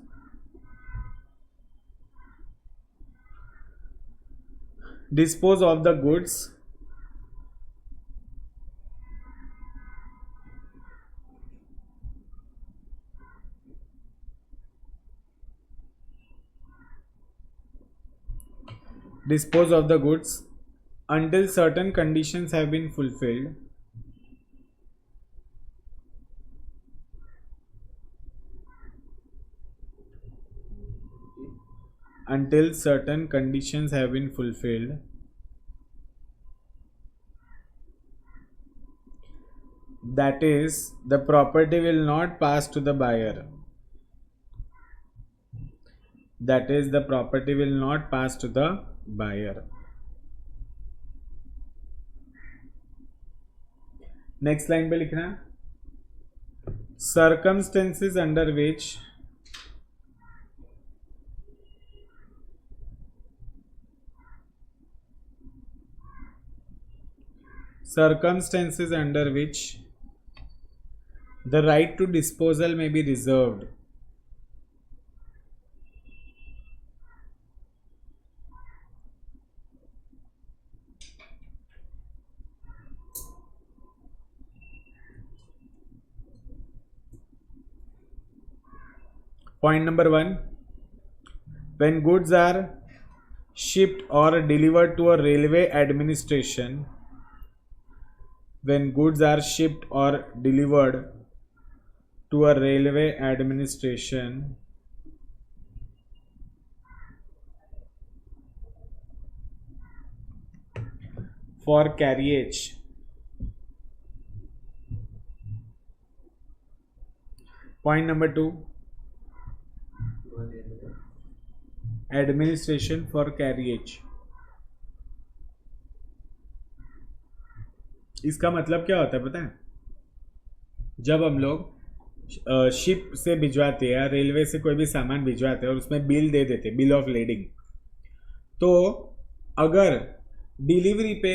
of the goods until certain conditions have been fulfilled. Until certain conditions have been fulfilled, that is, the property will not pass to the buyer. That is, the property will not pass to the buyer. Next line पे लिखना circumstances under which the right to disposal may be reserved. Point number 1, when goods are shipped or delivered to a railway administration, when goods are shipped or delivered to a railway administration, for carriage, point number 2, administration for carriage. इसका मतलब क्या होता है पता है? जब हम लोग शिप से भिजवाते हैं या रेलवे से कोई भी सामान भिजवाते हैं और उसमें बिल दे देते, बिल ऑफ लेडिंग, तो अगर डिलीवरी पे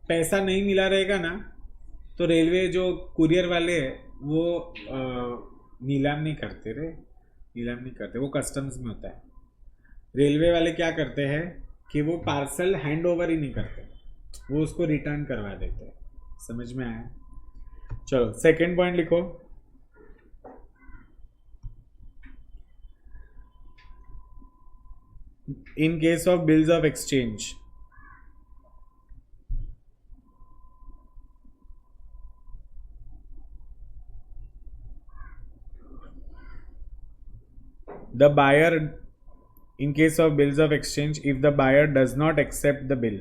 पैसा नहीं मिला रहेगा ना, तो रेलवे जो कुरियर वाले हैं वो नीलाम नहीं करते, वो कस्टम्स में होता है. रेलवे वाले क्या करते हैं कि वो पार्सल हैंड ओवर ही नहीं करते, वो उसको रिटर्न करवा देते हैं. समझ में आया? चलो सेकंड पॉइंट लिखो. इन case of bills of exchange, the buyer, in case of bills of exchange, if the buyer does not accept the bill,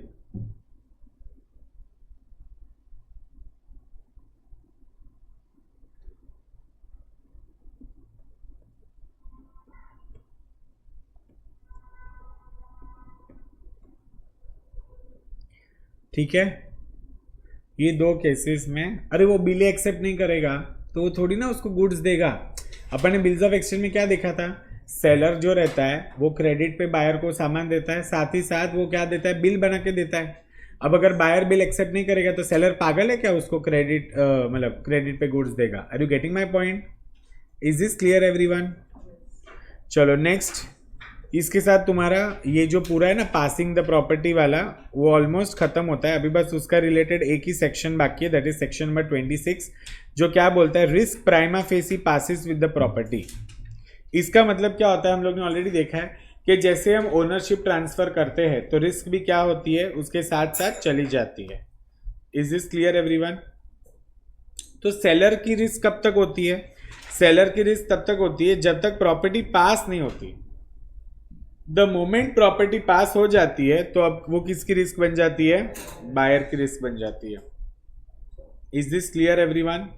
ठीक है. ये दो केसेस में, अरे वो बिल एक्सेप्ट नहीं करेगा तो वो थोड़ी ना उसको गुड्स देगा. अपन ने बिल्स ऑफ एक्सचेंज में क्या देखा था? सेलर जो रहता है वो क्रेडिट पे बायर को सामान देता है, साथ ही साथ वो क्या देता है? बिल बना के देता है. अब अगर बायर बिल एक्सेप्ट नहीं करेगा तो सेलर पागल है क्या? उसको क्रेडिट मतलब क्रेडिट पे गुड्स देगा. Are you getting my point? Is this clear everyone? चलो नेक्स्ट. इसके साथ तुम्हारा ये जो पूरा है ना पासिंग द प्रॉपर्टी वाला, वो ऑलमोस्ट खत्म होता है. अभी बस उसका रिलेटेड एक ही सेक्शन बाकी है, दैट इज सेक्शन नंबर 26, जो क्या बोलता है? Risk prima facie passes with the property. इसका मतलब क्या होता है? हम लोग ने ऑलरेडी देखा है कि जैसे हम ओनरशिप ट्रांसफर करते हैं तो रिस्क भी क्या होती है? उसके साथ साथ चली जाती है. Is this clear everyone? तो सेलर की रिस्क कब तक होती है? सेलर की रिस्क तब तक होती है जब तक प्रॉपर्टी पास नहीं होती. द मोमेंट प्रॉपर्टी पास हो जाती है तो अब वो किसकी रिस्क बन जाती है? बायर की रिस्क बन जाती है. Is this clear everyone?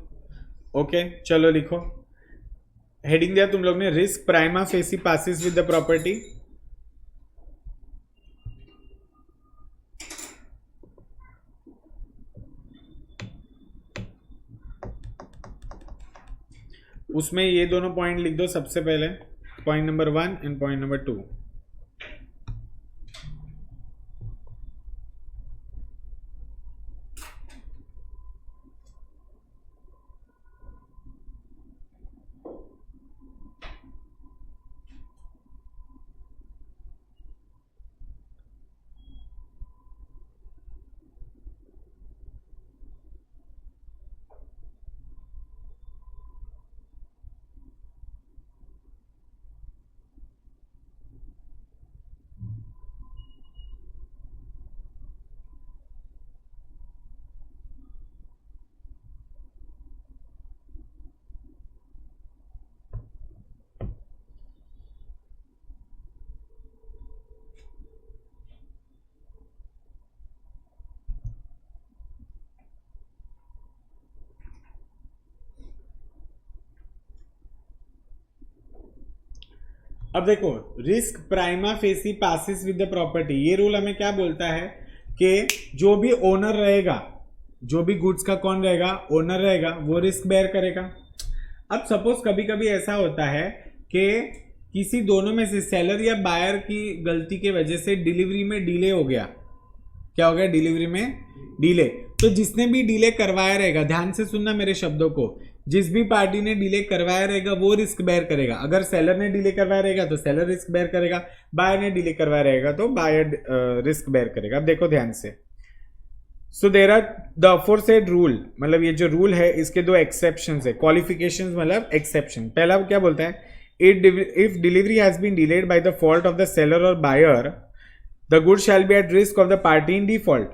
Okay, चलो लिखो. हेडिंग दिया तुम लोग ने, risk prima facie passes with the property. उसमें ये दोनों पॉइंट लिख दो सबसे पहले, point number 1 and point number 2. अब देखो, risk prima facie passes with the property, ये रूल हमें क्या बोलता है कि जो भी ओनर रहेगा, जो भी गुड्स का कौन रहेगा, ओनर रहेगा, वो रिस्क बेयर करेगा। अब सपोज कभी कभी ऐसा होता है कि किसी दोनों में से सेलर या बायर की गलती के वजह से डिलीवरी में डिले हो गया। क्या हो गया? डिलीवरी में डिले। तो जिसने भी डिले करवाया रहेगा, ध्यान से सुनना मेरे शब्दों को, जिस भी पार्टी ने डिले करवाया रहेगा वो रिस्क बेयर करेगा। अगर सेलर ने डिले करवाया रहेगा तो सेलर रिस्क बेयर करेगा, बायर ने डिले करवाया रहेगा तो बायर रिस्क बेयर करेगा। अब देखो ध्यान से, so there are the aforesaid rule, मतलब ये जो रूल है इसके दो एक्सेप्शन है, क्वालिफिकेशन मतलब एक्सेप्शन। पहला क्या बोलता है, if delivery has been delayed by the fault of the seller और buyer, the goods shall be at risk of the party in default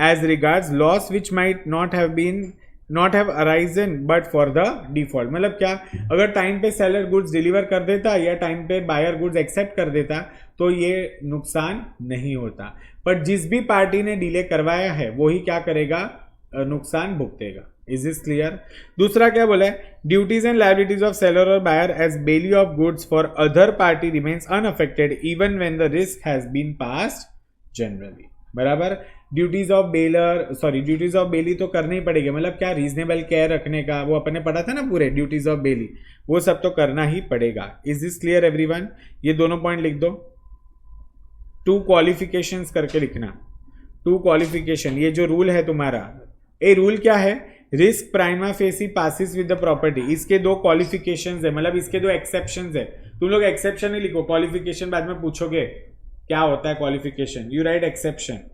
as regards loss which might not have arisen but for the default। मतलब क्या, अगर time पे seller goods deliver कर देता या time पे buyer goods accept कर देता तो ये नुकसान नहीं होता, पर जिस भी पार्टी ने डिले करवाया है वही क्या करेगा, नुकसान भुगतेगा। Is this clear? दूसरा क्या बोला है, duties and liabilities of seller और buyer as bailee of goods for other party remains unaffected even when the risk has been passed generally. बराबर, duties of bailor, sorry duties of bailee तो करना ही पड़ेगा, मतलब क्या, रीजनेबल केयर रखने का, वो अपने पढ़ा था ना पूरे ड्यूटीज ऑफ बेली, वो सब तो करना ही पड़ेगा। Is this clear everyone? ये दोनों पॉइंट लिख दो, 2 क्वालिफिकेशंस करके लिखना, 2 क्वालिफिकेशन। ये जो रूल है तुम्हारा, ये रूल क्या है, risk prima facie passes with the property, इसके 2 क्वालिफिकेशंस है, मतलब इसके 2 एक्सेप्शंस है। तुम लोग एक्सेप्शन ही लिखो, क्वालिफिकेशन बाद में पूछोगे क्या होता है क्वालिफिकेशन, यू राइट एक्सेप्शन।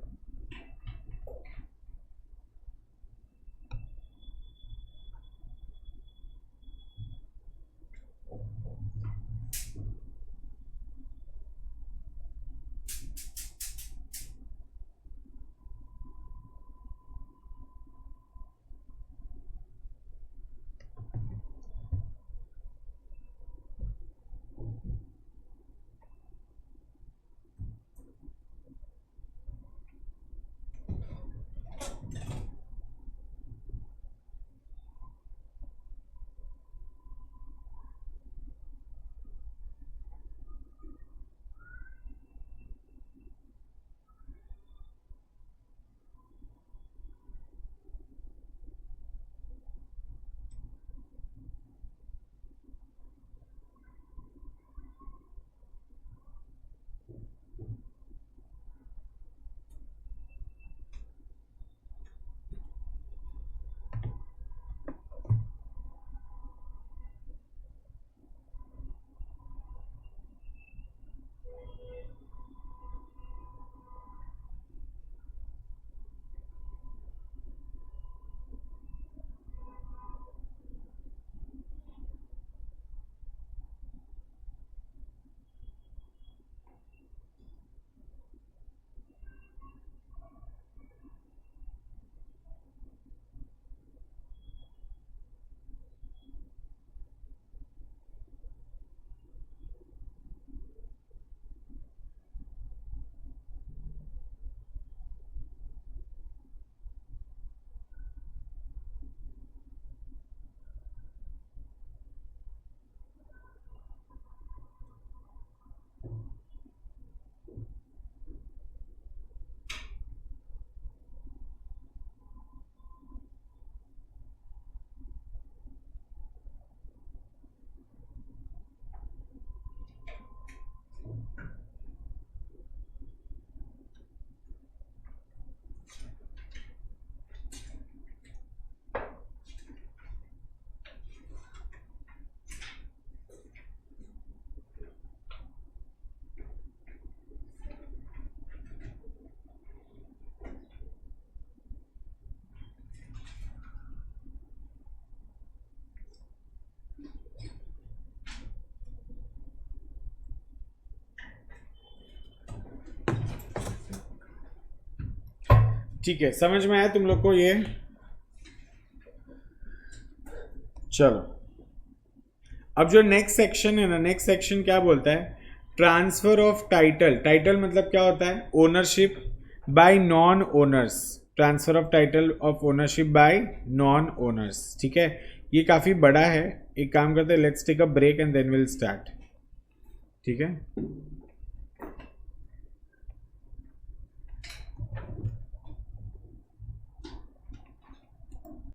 ठीक है, समझ में आया तुम लोग को ये? चलो, अब जो नेक्स्ट सेक्शन है ना, नेक्स्ट सेक्शन क्या बोलता है, ट्रांसफर ऑफ टाइटल। टाइटल मतलब क्या होता है, ownership bye non owners, transfer of title of ownership bye non owners. ठीक है, ये काफी बड़ा है, एक काम करते हैं, let's take a break and then will start. ठीक है।